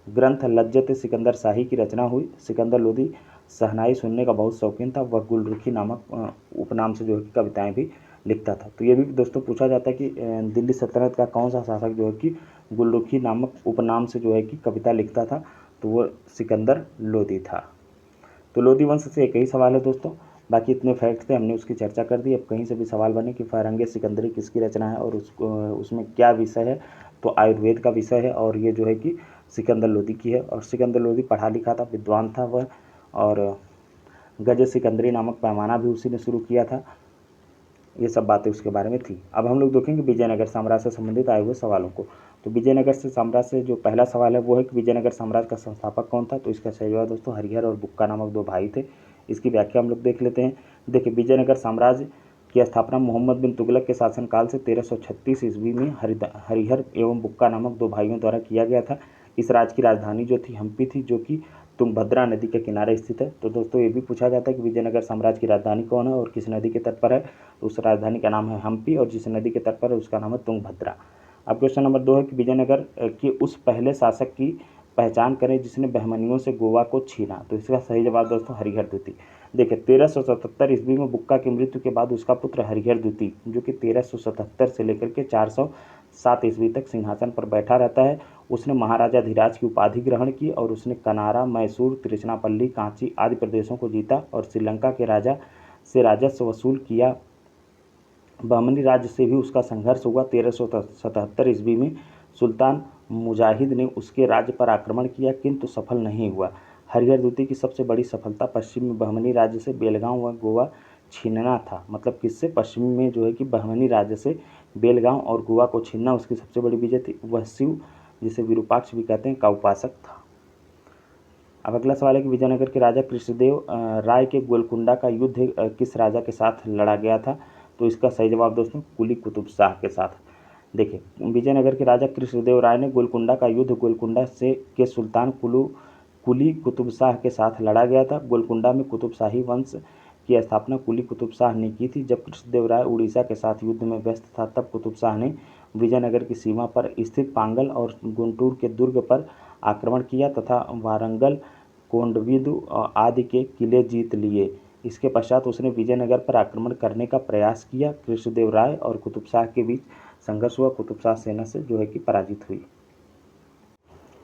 ग्रंथ लज्जत सिकंदर शाही की रचना हुई। सिकंदर लोदी शहनाई सुनने का बहुत शौकीन था। वह गुलरुखी नामक उपनाम से जो है कविताएं भी लिखता था। तो ये भी दोस्तों पूछा जाता है कि दिल्ली सल्तनत का कौन सा शासक जो है कि गुलरुखी नामक उपनाम से जो है कि कविता लिखता था? तो वो सिकंदर लोदी था। तो लोदी वंश से एक ही सवाल है दोस्तों, बाकी इतने फैक्ट थे हमने उसकी चर्चा कर दी। अब कहीं से भी सवाल बने कि फहरंगे सिकंदरी किसकी रचना है और उसमें क्या विषय है, तो आयुर्वेद का विषय है और ये जो है कि सिकंदर लोदी की है। और सिकंदर लोदी पढ़ा लिखा था, विद्वान था वह, और गज सिकंदरी नामक पैमाना भी उसी ने शुरू किया था। ये सब बातें उसके बारे में थी। अब हम लोग देखेंगे विजयनगर साम्राज्य से संबंधित आए हुए सवालों को। तो विजयनगर से साम्राज्य से जो पहला सवाल है वो है कि विजयनगर साम्राज्य का संस्थापक कौन था? तो इसका सही जवाब दोस्तों हरिहर और बुक्का नामक 2 भाई थे। इसकी व्याख्या हम लोग देख लेते हैं। देखिए, विजयनगर साम्राज्य की स्थापना मोहम्मद बिन तुगलक के शासनकाल से 1336 ईस्वी में हरिहर एवं बुक्का नामक 2 भाइयों द्वारा किया गया था। इस राज्य की राजधानी जो थी हम्पी थी, जो कि तुंगभद्रा नदी के किनारे स्थित है। तो दोस्तों ये भी पूछा जाता है कि विजयनगर साम्राज्य की राजधानी कौन है और किस नदी के तट पर है? तो उस राजधानी का नाम है हम्पी और जिस नदी के तट पर है उसका नाम है तुंगभद्रा। अब क्वेश्चन नंबर 2 है कि विजयनगर के उस पहले शासक की पहचान करें जिसने बहमनियों से गोवा को छीना। तो इसका सही जवाब दोस्तों हरिहर द्वितीय। देखिए, 1377 ईस्वी में बुक्का की मृत्यु के बाद उसका पुत्र हरिहर द्वितीय, जो कि 1377 से लेकर के 407 ईस्वी तक सिंहासन पर बैठा रहता है, उसने महाराजा धीराज की उपाधि ग्रहण की और उसने कनारा, मैसूर, तिरुचिरापल्ली, कांची आदि प्रदेशों को जीता और श्रीलंका के राजा से राजस्व वसूल किया। बहमनी राज्य से भी उसका संघर्ष हुआ। 1377 ईस्वी में सुल्तान मुजाहिद ने उसके राज्य पर आक्रमण किया किंतु सफल नहीं हुआ। हरिहर द्वितीय की सबसे बड़ी सफलता पश्चिम में बहमनी राज्य से बेलगांव व गोवा छीनना था। मतलब किससे? पश्चिम में जो है कि बहमनी राज्य से बेलगांव और गोवा को छीनना उसकी सबसे बड़ी विजय थी। वह शिव, जिसे विरूपाक्ष भी कहते हैं, का उपासक था। अब अगला सवाल है कि विजयनगर के राजा कृष्णदेव राय के गोलकुंडा का युद्ध किस राजा के साथ लड़ा गया था? तो इसका सही जवाब दोस्तों कुली कुतुब शाह के साथ। देखिए, विजयनगर के राजा कृष्णदेव राय ने गोलकुंडा का युद्ध गोलकुंडा से के सुल्तान कुली कुतुब शाह के साथ लड़ा गया था। गोलकुंडा में कुतुब शाही वंश की स्थापना कुली कुतुब शाह ने की थी। जब कृष्णदेव राय उड़ीसा के साथ युद्ध में व्यस्त था तब कुतुब शाह ने विजयनगर की सीमा पर स्थित पांगल और गुंटूर के दुर्ग पर आक्रमण किया तथा वारंगल, कोंडविदु आदि के किले जीत लिए। इसके पश्चात उसने विजयनगर पर आक्रमण करने का प्रयास किया। कृष्णदेवराय और कुतुब शाह के बीच संघर्ष हुआ। कुतुब शाह सेना से जो है कि पराजित हुई।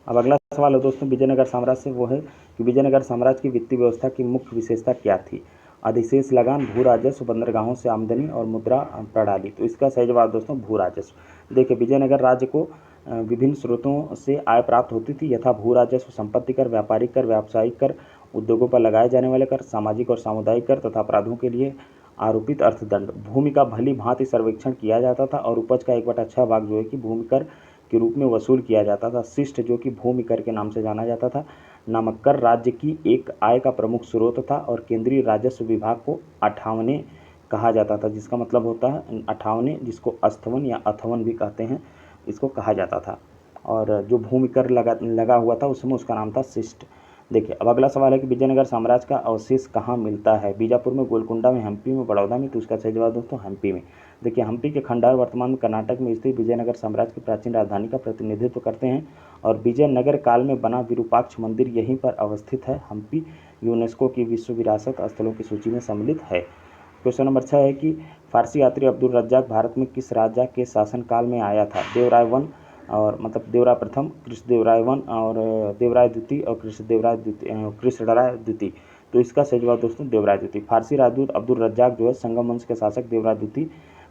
अब अगला सवाल है दोस्तों विजयनगर साम्राज्य से, वो है कि विजयनगर साम्राज्य की वित्तीय व्यवस्था की मुख्य विशेषता क्या थी? अधिशेष लगान, भू राजस्व, बंदरगाहों से आमदनी और मुद्रा प्रणाली। तो इसका सही जवाब दोस्तों भू राजस्व। देखिए विजयनगर राज्य को विभिन्न स्रोतों से आय प्राप्त होती थी, यथा भू राजस्व, संपत्ति कर, व्यापारिक कर, व्यावसायिक कर, उद्योगों पर लगाए जाने वाले कर, सामाजिक और सामुदायिक कर तथा अपराधों के लिए आरोपित अर्थदंड। भूमि का भली भांति सर्वेक्षण किया जाता था और उपज का 1/6 भाग जो है कि भूमि कर के रूप में वसूल किया जाता था। शिष्ट जो कि भूमि कर के नाम से जाना जाता था। नामक कर राज्य की एक आय का प्रमुख स्रोत था और केंद्रीय राजस्व विभाग को अठावने कहा जाता था, जिसका मतलब होता है अठावने, जिसको अस्थवन या अथवन भी कहते हैं, इसको कहा जाता था। और जो भूमि कर लगा हुआ था उसमें उसका नाम था शिष्ट। देखिए अब अगला सवाल है कि विजयनगर साम्राज्य का अवशेष कहाँ मिलता है? बीजापुर में, गोलकुंडा में, हम्पी में, बड़ौदा में। तो उसका सही जवाब दोस्तों हम्पी में। देखिए हम्पी के खंडहर वर्तमान में कर्नाटक में स्थित विजयनगर साम्राज्य की प्राचीन राजधानी का प्रतिनिधित्व करते हैं और विजयनगर काल में बना विरूपाक्ष मंदिर यहीं पर अवस्थित है। हम्पी यूनेस्को की विश्व विरासत स्थलों की सूची में सम्मिलित है। क्वेश्चन नंबर 6 है कि फारसी यात्री अब्दुल रज्जाक भारत में किस राजा के शासनकाल में आया था? देवराय वन और मतलब देवराय प्रथम, कृष्णदेवराय वन और देवराय द्वितीय और कृष्णराय द्वितीय। तो इसका सही जवाब दोस्तों देवराय द्वितीय। फारसी राजदूत अब्दुल रज्जाक जो है संगम वंश के शासक देवराय द्वितीय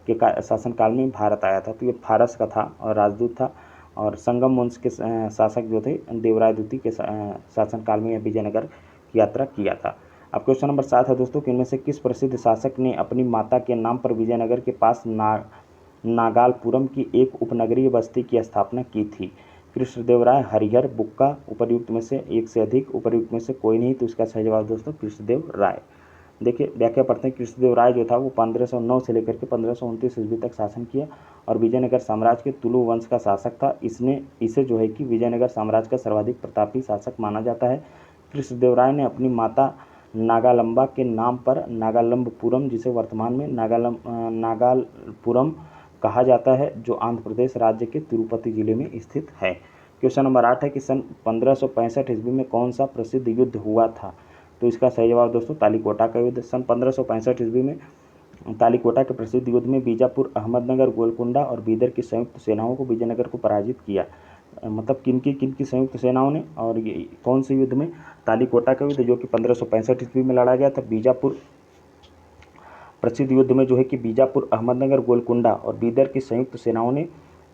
के शासनकाल में भारत आया था। तो ये फारस का था और राजदूत था और संगम वंश के शासक जो थे देवराय द्वितीय के शासनकाल में विजयनगर की यात्रा किया था। अब क्वेश्चन नंबर 7 है दोस्तों कि इनमें से किस प्रसिद्ध शासक ने अपनी माता के नाम पर विजयनगर के पास नागालपुरम की एक उपनगरीय बस्ती की स्थापना की थी? कृष्णदेवराय, हरिहर, बुक्का। उपर्युक्त में से एक से अधिक, उपर्युक्त में से कोई नहीं। तो इसका सही जवाब दोस्तों कृष्णदेव राय। देखिए व्याख्या पढ़ते हैं। कृष्णदेव राय जो था वो 1509 से लेकर के 1529 ईस्वी तक शासन किया और विजयनगर साम्राज्य के तुलु वंश का शासक था। इसे जो है कि विजयनगर साम्राज्य का सर्वाधिक प्रतापी शासक माना जाता है। कृष्णदेव राय ने अपनी माता नागालंबा के नाम पर नागालंबपुरम, जिसे वर्तमान में नागालपुरम कहा जाता है, जो आंध्र प्रदेश राज्य के तिरुपति जिले में स्थित है। क्वेश्चन नंबर 8 है कि सन 1565 ईस्वी में कौन सा प्रसिद्ध युद्ध हुआ था? तो इसका सही जवाब दोस्तों तालीकोटा का युद्ध। सन 1565 ईस्वी में तालीकोटा के प्रसिद्ध युद्ध में बीजापुर, अहमदनगर, गोलकुंडा और बीदर की संयुक्त सेनाओं को विजयनगर को पराजित किया। मतलब किन की संयुक्त सेनाओं ने, और ये कौन से युद्ध में? तालीकोटा का युद्ध जो कि 1565 ईस्वी में लड़ा गया था। बीजापुर प्रसिद्ध युद्ध में जो है कि बीजापुर, अहमदनगर, गोलकुंडा और बीदर की संयुक्त सेनाओं ने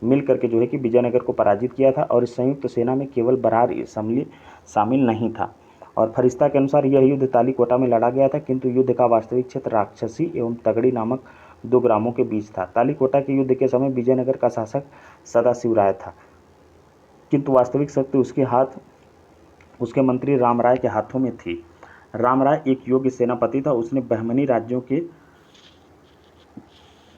मिल करके जो है कि विजयनगर को पराजित किया था और इस संयुक्त सेना में केवल बरार शामिल नहीं था। और फरिश्ता के अनुसार यह युद्ध तालीकोटा में लड़ा गया था, किंतु युद्ध का वास्तविक क्षेत्र राक्षसी एवं तगड़ी नामक 2 ग्रामों के बीच था। तालीकोटा के युद्ध के समय विजयनगर का शासक सदाशिव राय था, किंतु वास्तविक शक्ति उसके मंत्री रामराय के हाथों में थी। रामराय एक योग्य सेनापति था। उसने बहमनी राज्यों के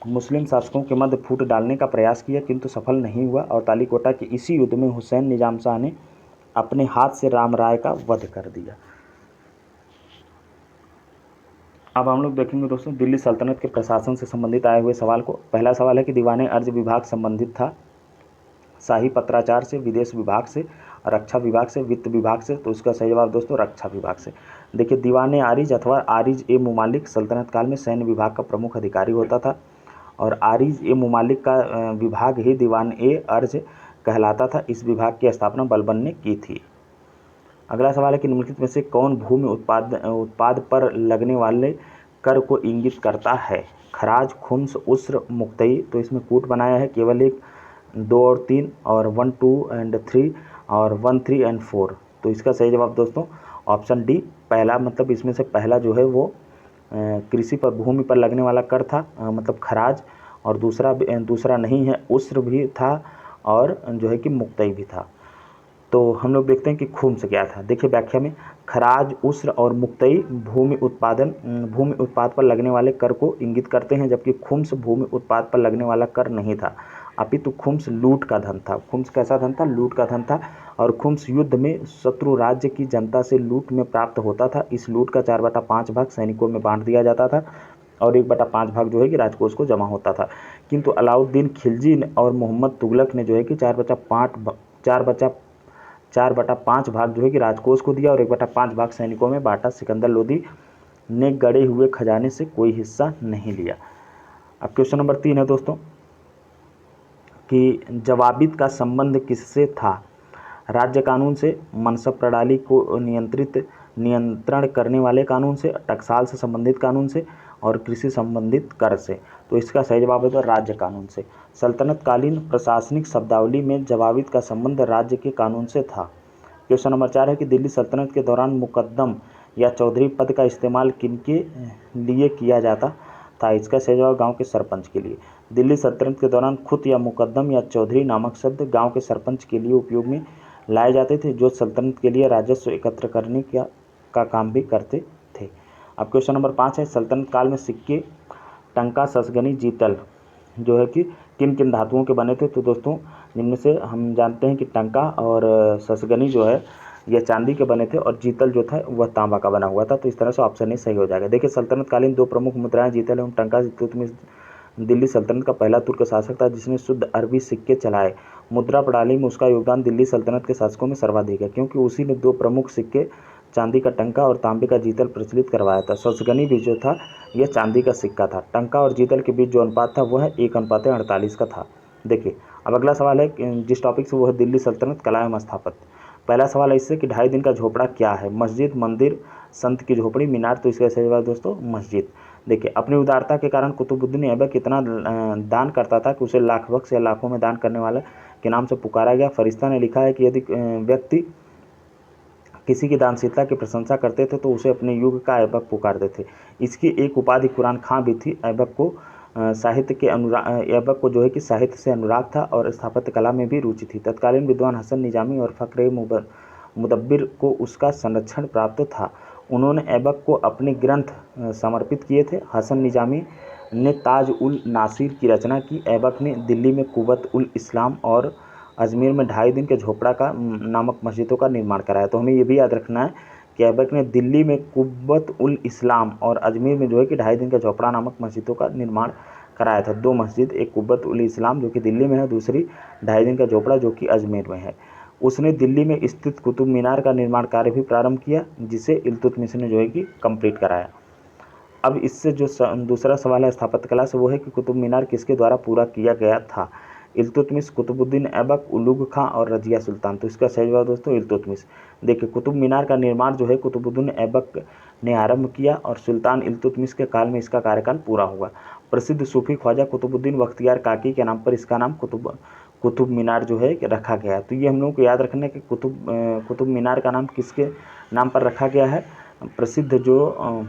मुस्लिम शासकों के मध्य फूट डालने का प्रयास किया, किंतु सफल नहीं हुआ और तालीकोटा के इसी युद्ध में हुसैन निजाम शाह ने अपने हाथ से रामराय का वध कर दिया। अब हम लोग देखेंगे दोस्तों दिल्ली सल्तनत के प्रशासन से संबंधित आए हुए सवाल को। पहला सवाल है कि दीवाने अर्ज विभाग संबंधित था शाही पत्राचार से, विदेश विभाग से, रक्षा विभाग से, वित्त विभाग से। तो इसका सही जवाब दोस्तों रक्षा विभाग से। देखिए दीवाने आरिज अथवा आरिज ए मुमालिक सल्तनत काल में सैन्य विभाग का प्रमुख अधिकारी होता था और आरिज ए मुमालिक का विभाग ही दीवान ए अर्ज कहलाता था। इस विभाग की स्थापना बलबन ने की थी। अगला सवाल है कि निम्नलिखित में से कौन भूमि उत्पाद पर लगने वाले कर को इंगित करता है? खराज, खुम्स, उस्र, मुक्तई। तो इसमें कूट बनाया है केवल एक, 2 और 3 और 1, 2 और 3 और 1, 3 और 4। तो इसका सही जवाब दोस्तों ऑप्शन डी पहला, मतलब इसमें से पहला जो है वो कृषि पर भूमि पर लगने वाला कर था, मतलब खराज, और दूसरा नहीं है, उस्र भी था और जो है कि मुक्तई भी था। तो हम लोग देखते हैं कि खुम्स क्या था। देखिए व्याख्या में खराज, उस्र और मुक्तई भूमि उत्पाद पर लगने वाले कर को इंगित करते हैं, जबकि खुम्स भूमि उत्पाद पर लगने वाला कर नहीं था, अपितु खुम्स लूट का धन था। खुम्स कैसा धन था? लूट का धन था। और खुम्स युद्ध में शत्रु राज्य की जनता से लूट में प्राप्त होता था। इस लूट का 4/5 भाग सैनिकों में बांट दिया जाता था और 1/5 भाग जो है कि राजकोष को जमा होता था। किंतु अलाउद्दीन खिलजी और मोहम्मद तुगलक ने जो है कि 4/5 भाग जो है कि राजकोष को दिया और 1/5 भाग सैनिकों में बांटा। सिकंदर लोदी ने गड़े हुए खजाने से कोई हिस्सा नहीं लिया। अब क्वेश्चन नंबर 3 है दोस्तों कि जवाबित का संबंध किससे था? राज्य कानून से, मनसब प्रणाली को नियंत्रण करने वाले कानून से, टकसाल से संबंधित कानून से और कृषि संबंधित कर से। तो इसका सही जवाब है तो राज्य कानून से। सल्तनतकालीन प्रशासनिक शब्दावली में जवाबित का संबंध राज्य के कानून से था। क्वेश्चन नंबर 4 है कि दिल्ली सल्तनत के दौरान मुकद्दम या चौधरी पद का इस्तेमाल किनके लिए किया जाता था? इसका सही जवाब गाँव के सरपंच के लिए। दिल्ली सल्तनत के दौरान खुद या मुकद्दम या चौधरी नामक शब्द गाँव के सरपंच के लिए उपयोग में लाए जाते थे, जो सल्तनत के लिए राजस्व एकत्र करने का काम भी करते थे। अब क्वेश्चन नंबर 5 है, सल्तनत काल में सिक्के टंका, ससगनी, जीतल जो है कि किन किन धातुओं के बने थे? तो दोस्तों जिनमें से हम जानते हैं कि टंका और ससगनी जो है ये चांदी के बने थे और जीतल जो था वह तांबा का बना हुआ था। तो इस तरह से ऑप्शन ए सही हो जाएगा। देखिए सल्तनत कालीन 2 प्रमुख मुद्राएं जीतल एवं टंका। इल्तुतमिश दिल्ली सल्तनत का पहला तुर्क शासक था जिसने शुद्ध अरबी सिक्के चलाए। मुद्रा प्रणाली में उसका योगदान दिल्ली सल्तनत के शासकों में सर्वाधिक है, क्योंकि उसी ने 2 प्रमुख सिक्के चांदी का टंका और तांबे का जीतल प्रचलित करवाया था। ससगनी भी जो था यह चांदी का सिक्का था। टंका और जीतल के बीच जो अनुपात था वह 1:48 का था। देखिए अब अगला सवाल है जिस टॉपिक से वो है दिल्ली सल्तनत कला एवं स्थापत्य। पहला सवाल है इससे कि 2.5 दिन का झोपड़ा क्या है? मस्जिद, मंदिर, संत की झोपड़ी, मीनार। तो इसका सही जवाब दोस्तों मस्जिद। देखिए अपनी उदारता के कारण कुतुबुद्दीन ऐबक इतना दान करता था कि उसे लाख बख्श या लाखों में दान करने वाले के नाम से पुकारा गया। फरिश्ता ने लिखा है कि यदि व्यक्ति किसी की दानशीलता की प्रशंसा करते थे तो उसे अपने युग का ऐबक पुकारते थे। इसकी एक उपाधि कुरान खां भी थी। ऐबक को ऐबक को जो है कि साहित्य से अनुराग था और स्थापत्य कला में भी रुचि थी। तत्कालीन विद्वान हसन निजामी और फ़ख्र मुदब्बिर को उसका संरक्षण प्राप्त था। उन्होंने ऐबक को अपने ग्रंथ समर्पित किए थे। हसन निजामी ने ताज उल नासिर की रचना की। ऐबक ने दिल्ली में कुव्वत उल इस्लाम और अजमेर में 2.5 दिन के झोपड़ा का नामक मस्जिदों का निर्माण कराया। तो हमें ये भी याद रखना है कि ऐबक ने दिल्ली में कुव्वत उल इस्लाम और अजमेर में जो है कि 2.5 दिन का झोपड़ा नामक मस्जिदों का निर्माण कराया था। 2 मस्जिद, एक कुव्वत उल इस्लाम जो कि दिल्ली में है, दूसरी 2.5 दिन का झोपड़ा जो कि अजमेर में है। उसने दिल्ली में स्थित कुतुब मीनार का निर्माण कार्य भी प्रारंभ किया, जिसे इल्तुतमिश ने जो है कि कंप्लीट कराया। अब इससे जो दूसरा सवाल है स्थापत्य कला से वो है कि कुतुब मीनार किसके द्वारा पूरा किया गया था? इल्तुतमिश, कुतुबुद्दीन ऐबक, उलुग खां और रजिया सुल्तान। तो इसका सही जवाब दोस्तों इल्तुतमिश। देखिए कुतुब मीनार का निर्माण जो है कुतुबुद्दीन ऐबक ने आरंभ किया और सुल्तान इल्तुतमिश के काल में इसका कार्यकाल पूरा हुआ। प्रसिद्ध सूफी ख्वाजा कुतुबुद्दीन बख्तियार काकी के नाम पर इसका नाम कुतुब मीनार जो है रखा गया है। तो ये हम लोगों को याद रखना है कि कुतुब मीनार का नाम किसके नाम पर रखा गया है? प्रसिद्ध जो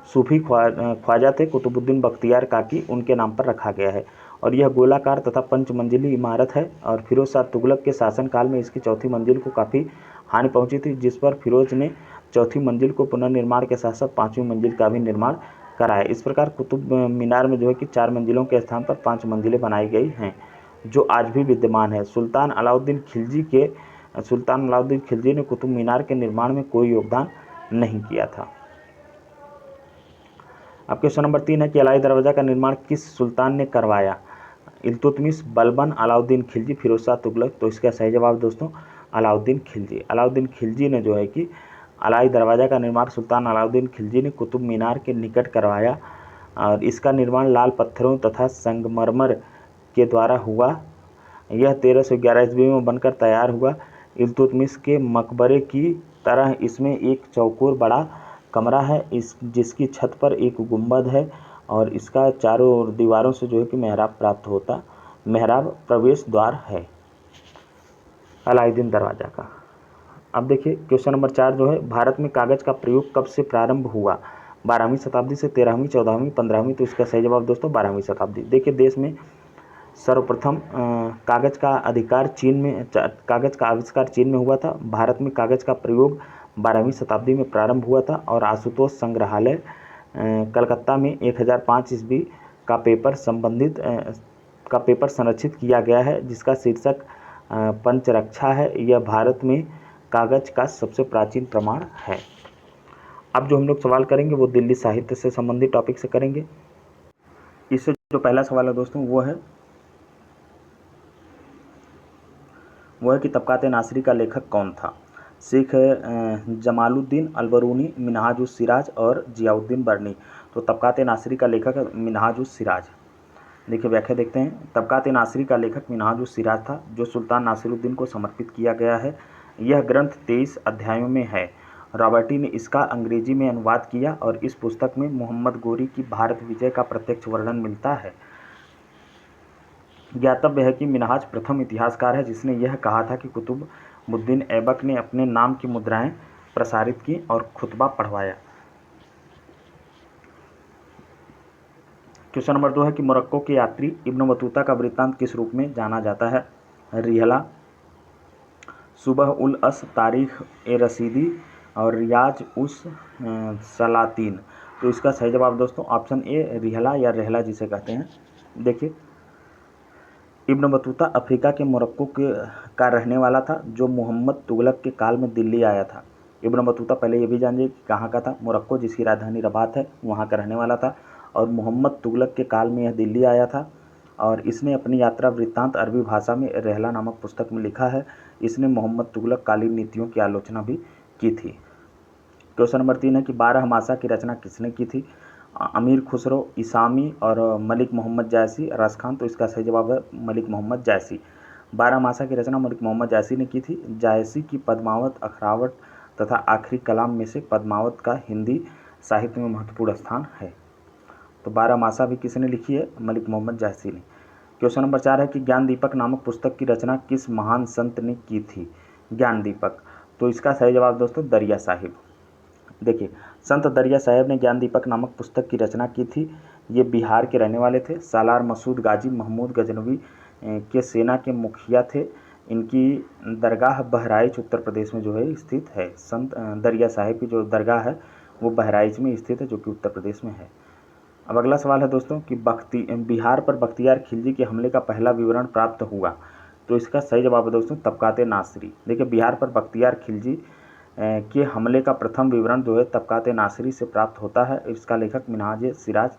सूफी ख्वाजा थे कुतुबुद्दीन बख्तियार काकी, उनके नाम पर रखा गया है। और यह गोलाकार तथा 5 मंजिली इमारत है और फिरोज शाह तुगलक के शासनकाल में इसकी 4थी मंजिल को काफ़ी हानि पहुंची थी, जिस पर फिरोज ने 4थी मंजिल को पुनर्निर्माण के साथ साथ 5वीं मंजिल का भी निर्माण कराया। इस प्रकार कुतुब मीनार में जो है कि 4 मंजिलों के स्थान पर 5 मंजिलें बनाई गई हैं, जो आज भी विद्यमान है। सुल्तान अलाउद्दीन खिलजी ने कुतुब मीनार के निर्माण में कोई योगदान नहीं किया था। अब क्वेश्चन नंबर 3 है कि अलाई दरवाज़ा का निर्माण किस सुल्तान ने करवाया? इल्तुतमिश, बलबन, अलाउद्दीन खिलजी, फिरोज शाह तुगलक। तो इसका सही जवाब दोस्तों अलाउद्दीन खिलजी। अलाउद्दीन खिलजी ने जो है कि अलाई दरवाज़ा का निर्माण सुल्तान अलाउद्दीन खिलजी ने कुतुब मीनार के निकट करवाया और इसका निर्माण लाल पत्थरों तथा संगमरमर के द्वारा हुआ। यह 1311 ईस्वी में बनकर तैयार हुआ। इल्तुतमिश के मकबरे की तरह इसमें एक चौकोर बड़ा कमरा है जिसकी छत पर एक गुंबद है और इसका चारों ओर दीवारों से जो है कि मेहराब प्रवेश द्वार है अलाउद्दीन दरवाज़ा का। अब देखिए क्वेश्चन नंबर 4 जो है भारत में कागज़ का प्रयोग कब से प्रारंभ हुआ? 12वीं शताब्दी से, 13वीं, 14वीं, 15वीं। तो इसका सही जवाब दोस्तों 12वीं शताब्दी। देखिए देश में सर्वप्रथम कागज़ का आविष्कार चीन में हुआ था। भारत में कागज़ का प्रयोग 12वीं शताब्दी में प्रारंभ हुआ था और आशुतोष संग्रहालय कलकत्ता में 1005 ईस्वी का पेपर संरक्षित किया गया है, जिसका शीर्षक पंचरक्षा है। यह भारत में कागज़ का सबसे प्राचीन प्रमाण है। अब जो हम लोग सवाल करेंगे वो दिल्ली साहित्य से संबंधित टॉपिक से करेंगे। इससे जो पहला सवाल है दोस्तों वो है कि तबकात नासरी का लेखक कौन था। शेख जमालुद्दीन अलबरूनी, मिनहाजुस सिराज और जियाउद्दीन बर्नी। तो तबकात नासरी का लेखक है मिनहाजुस सिराज। देखिए व्याख्या देखते हैं। तबकात नासरी का लेखक मिनहाजुस सिराज था, जो सुल्तान नासिरुद्दीन को समर्पित किया गया है। यह ग्रंथ 23 अध्यायों में है। रॉबर्टी ने इसका अंग्रेजी में अनुवाद किया और इस पुस्तक में मोहम्मद गोरी की भारत विजय का प्रत्यक्ष वर्णन मिलता है। ज्ञातव्य है कि मिनहाज प्रथम इतिहासकार है जिसने यह कहा था कि कुतुबुद्दीन ऐबक ने अपने नाम की मुद्राएं प्रसारित की और खुतबा पढ़वाया। क्वेश्चन नंबर 2 है कि मोरक्को के यात्री इब्न बतूता का वृत्तांत किस रूप में जाना जाता है। रिहला, सुबह उल अस, तारीख ए रसीदी और रियाज उस सलातीन। तो इसका सही जवाब दोस्तों ऑप्शन ए रिहला या रहला जिसे कहते हैं। देखिए इब्न बतूता अफ्रीका के मोरक्को का रहने वाला था, जो मोहम्मद तुगलक के काल में दिल्ली आया था। इब्न बतूता पहले ये भी जानिए कि कहाँ का था, मोरक्को जिसकी राजधानी रबात है वहाँ का रहने वाला था, और मोहम्मद तुगलक के काल में यह दिल्ली आया था। और इसने अपनी यात्रा वृत्तांत अरबी भाषा में रहला नामक पुस्तक में लिखा है। इसने मोहम्मद तुगलक कालीन नीतियों की आलोचना भी की थी। क्वेश्चन नंबर 3 है कि 12 मासा की रचना किसने की थी। अमीर खुसरो, इसामी और मलिक मोहम्मद जायसी, रास खान। तो इसका सही जवाब है मलिक मोहम्मद जायसी। 12 मासा की रचना मलिक मोहम्मद जायसी ने की थी। जायसी की पद्मावत, अखरावट तथा आखिरी कलाम में से पद्मावत का हिंदी साहित्य में महत्वपूर्ण स्थान है। तो 12 मासा भी किसने लिखी है, मलिक मोहम्मद जायसी ने। क्वेश्चन नंबर 4 है कि ज्ञान दीपक नामक पुस्तक की रचना किस महान संत ने की थी। ज्ञान दीपक, तो इसका सही जवाब दोस्तों दरिया साहिब। देखिए संत दरिया साहब ने ज्ञान दीपक नामक पुस्तक की रचना की थी। ये बिहार के रहने वाले थे। सालार मसूद गाजी महमूद गजनवी के सेना के मुखिया थे। इनकी दरगाह बहराइच उत्तर प्रदेश में जो है स्थित है। संत दरिया साहिब की जो दरगाह है वो बहराइच में स्थित है, जो कि उत्तर प्रदेश में है। अब अगला सवाल है दोस्तों कि बिहार पर बख्तियार खिलजी के हमले का पहला विवरण प्राप्त हुआ। तो इसका सही जवाब है दोस्तों तबकात नासरी। देखिए बिहार पर बख्तियार खिलजी के हमले का प्रथम विवरण जो है तबकात नासरी से प्राप्त होता है। इसका लेखक मिनहाज सिराज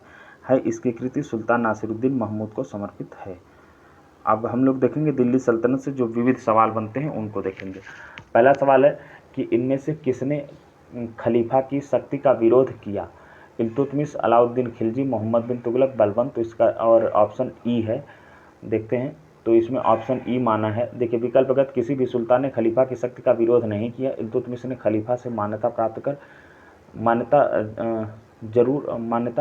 है। इसकी कृति सुल्तान नासिरुद्दीन महमूद को समर्पित है। अब हम लोग देखेंगे दिल्ली सल्तनत से जो विविध सवाल बनते हैं उनको देखेंगे। पहला सवाल है कि इनमें से किसने खलीफा की शक्ति का विरोध किया। इल्तुतमिश, अलाउद्दीन खिलजी, मोहम्मद बिन तुगलक, बलबन। तो इसका और ऑप्शन ई है, देखते हैं। तो इसमें ऑप्शन ई माना है। देखिए विकल्पगत किसी भी सुल्तान ने खलीफा की शक्ति का विरोध नहीं किया। इल्तुतमिश ने खलीफा से मान्यता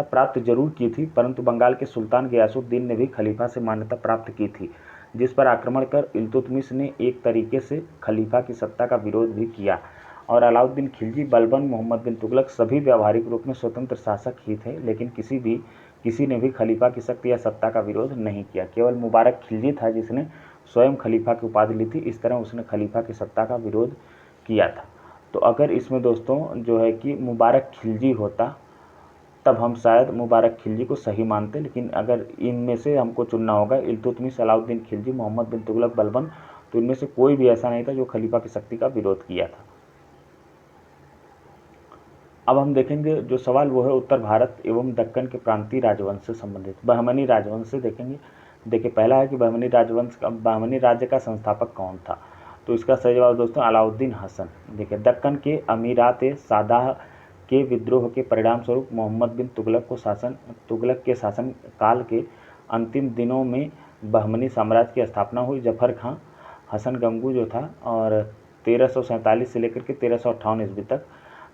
प्राप्त जरूर की थी, परंतु बंगाल के सुल्तान गियासुद्दीन ने भी खलीफा से मान्यता प्राप्त की थी, जिस पर आक्रमण कर इल्तुतमिश ने एक तरीके से खलीफा की सत्ता का विरोध भी किया। और अलाउद्दीन खिलजी, बलबन, मोहम्मद बिन तुगलक सभी व्यावहारिक रूप में स्वतंत्र शासक ही थे, लेकिन किसी ने भी खलीफा की शक्ति या सत्ता का विरोध नहीं किया। केवल मुबारक खिलजी था जिसने स्वयं खलीफा की उपाधि ली थी। इस तरह उसने खलीफा की सत्ता का विरोध किया था। तो अगर इसमें दोस्तों जो है कि मुबारक खिलजी होता तब हम शायद मुबारक खिलजी को सही मानते, लेकिन अगर इनमें से हमको चुनना होगा इल्तुतमिश, अलाउद्दीन खिलजी, मोहम्मद बिन तुगलक, बलबन, तो इनमें से कोई भी ऐसा नहीं था जो खलीफा की शक्ति का विरोध किया था। अब हम देखेंगे जो सवाल वो है उत्तर भारत एवं दक्कन के प्रांतीय राजवंश से संबंधित। बहमनी राजवंश से देखेंगे। देखिए पहला है कि बहमनी राज्य का संस्थापक कौन था। तो इसका सही जवाब दोस्तों अलाउद्दीन हसन। देखिए दक्कन के अमीरात सादाह के विद्रोह के परिणाम स्वरूप मोहम्मद बिन तुगलक के शासन काल के अंतिम दिनों में बहमनी साम्राज्य की स्थापना हुई। जफर खां हसन गंगू जो था और 1347 से लेकर के 1358 ईस्वी तक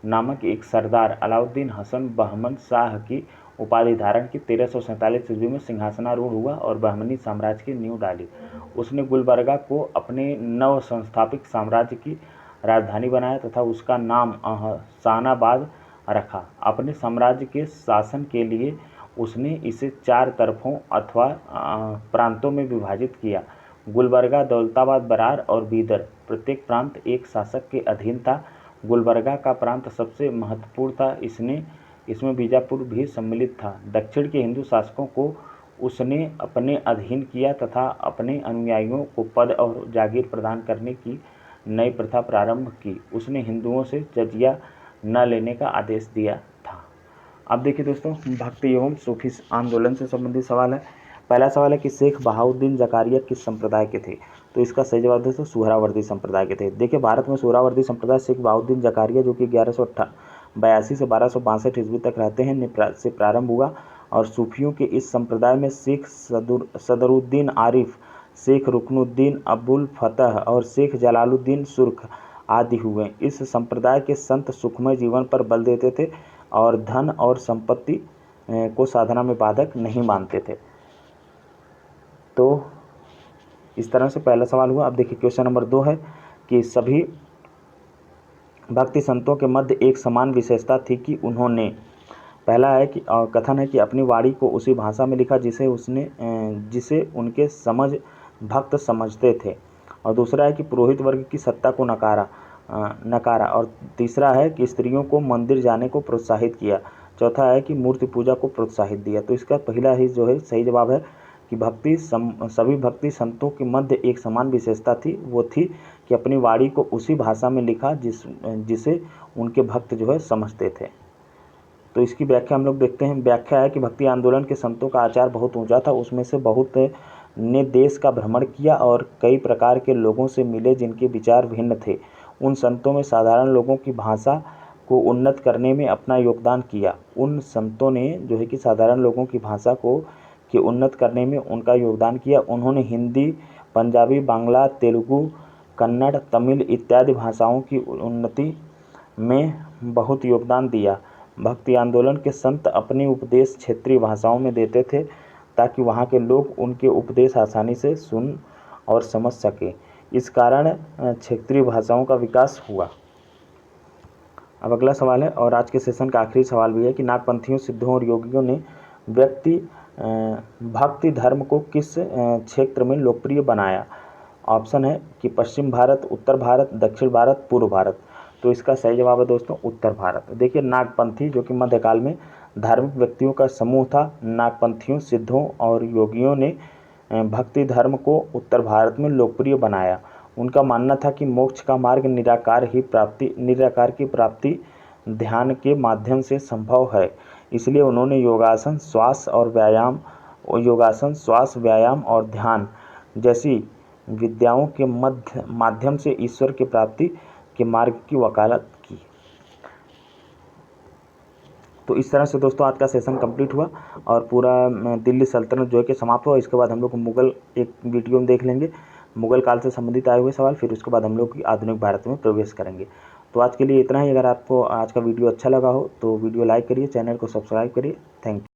नामक एक सरदार अलाउद्दीन हसन बहमन शाह की उपाधि धारण की। 1347 ईस्वी में सिंहासनारूढ़ हुआ और बहमनी साम्राज्य की नींव डाली। उसने गुलबर्गा को अपने नव संस्थापित साम्राज्य की राजधानी बनाया तथा उसका नाम शानाबाद रखा। अपने साम्राज्य के शासन के लिए उसने इसे 4 तरफों अथवा प्रांतों में विभाजित किया। गुलबर्गा, दौलताबाद, बरार और बीदर, प्रत्येक प्रांत एक शासक के अधीन था। गुलबर्गा का प्रांत सबसे महत्वपूर्ण था। इसमें बीजापुर भी सम्मिलित था। दक्षिण के हिंदू शासकों को उसने अपने अधीन किया तथा अपने अनुयायियों को पद और जागीर प्रदान करने की नई प्रथा प्रारंभ की। उसने हिंदुओं से जजिया न लेने का आदेश दिया था। अब देखिए दोस्तों, भक्ति एवं सूफी आंदोलन से संबंधित सवाल है। पहला सवाल है कि शेख बहाउद्दीन जकारिया किस संप्रदाय के थे? तो इसका सही जवाब दोस्तों सुहरावर्दी संप्रदाय के थे। देखिए, भारत में सुहरावर्दी संप्रदाय शेख बहाउद्दीन जकारिया, जो कि 1182 से 1262 ईस्वी तक रहते हैं, से प्रारंभ हुआ। और सूफियों के इस संप्रदाय में शेख सदरुद्दीन आरिफ, शेख रुकनुद्दीन अबुल फतह और शेख जलालुद्दीन सुर्ख आदि हुए। इस संप्रदाय के संत सुखमय जीवन पर बल देते थे और धन और संपत्ति को साधना में बाधक नहीं मानते थे। तो इस तरह से पहला सवाल हुआ। अब देखिए, क्वेश्चन नंबर 2 है कि सभी भक्ति संतों के मध्य एक समान विशेषता थी कि उन्होंने, पहला है कि कथन है कि अपनी वाणी को उसी भाषा में लिखा जिसे उनके समझ भक्त समझते थे। और दूसरा है कि पुरोहित वर्ग की सत्ता को नकारा। और तीसरा है कि स्त्रियों को मंदिर जाने को प्रोत्साहित किया। चौथा है कि मूर्ति पूजा को प्रोत्साहित दिया। तो इसका पहला ही जो है सही जवाब है कि सभी भक्ति संतों के मध्य एक समान विशेषता थी, वो थी कि अपनी वाणी को उसी भाषा में लिखा जिसे उनके भक्त जो है समझते थे। तो इसकी व्याख्या हम लोग देखते हैं। व्याख्या है कि भक्ति आंदोलन के संतों का आचार बहुत ऊंचा था। उसमें से बहुत ने देश का भ्रमण किया और कई प्रकार के लोगों से मिले जिनके विचार भिन्न थे। उन संतों में साधारण लोगों की भाषा को उन्नत करने में अपना योगदान किया। उन संतों ने जो है कि साधारण लोगों की भाषा के उन्नत करने में उनका योगदान किया। उन्होंने हिंदी, पंजाबी, बांग्ला, तेलुगु, कन्नड़, तमिल इत्यादि भाषाओं की उन्नति में बहुत योगदान दिया। भक्ति आंदोलन के संत अपने उपदेश क्षेत्रीय भाषाओं में देते थे ताकि वहाँ के लोग उनके उपदेश आसानी से सुन और समझ सके। इस कारण क्षेत्रीय भाषाओं का विकास हुआ। अब अगला सवाल है और आज के सेशन का आखिरी सवाल भी है कि नागपंथियों, सिद्धों और योगियों ने भक्ति धर्म को किस क्षेत्र में लोकप्रिय बनाया? ऑप्शन है कि पश्चिम भारत, उत्तर भारत, दक्षिण भारत, पूर्व भारत। तो इसका सही जवाब है दोस्तों उत्तर भारत। देखिए, नागपंथी जो कि मध्यकाल में धार्मिक व्यक्तियों का समूह था। नागपंथियों, सिद्धों और योगियों ने भक्ति धर्म को उत्तर भारत में लोकप्रिय बनाया। उनका मानना था कि मोक्ष का मार्ग निराकार की प्राप्ति ध्यान के माध्यम से संभव है। इसलिए उन्होंने योगासन, श्वास, व्यायाम और ध्यान जैसी विद्याओं के माध्यम से ईश्वर की प्राप्ति के मार्ग की वकालत की। तो इस तरह से दोस्तों आज का सेशन कंप्लीट हुआ और पूरा दिल्ली सल्तनत जो है कि समाप्त हुआ। इसके बाद हम लोग मुगल एक वीडियो में देख लेंगे, मुगल काल से संबंधित आए हुए सवाल। फिर उसके बाद हम लोग आधुनिक भारत में प्रवेश करेंगे। तो आज के लिए इतना ही। अगर आपको आज का वीडियो अच्छा लगा हो तो वीडियो लाइक करिए, चैनल को सब्सक्राइब करिए। Thank you.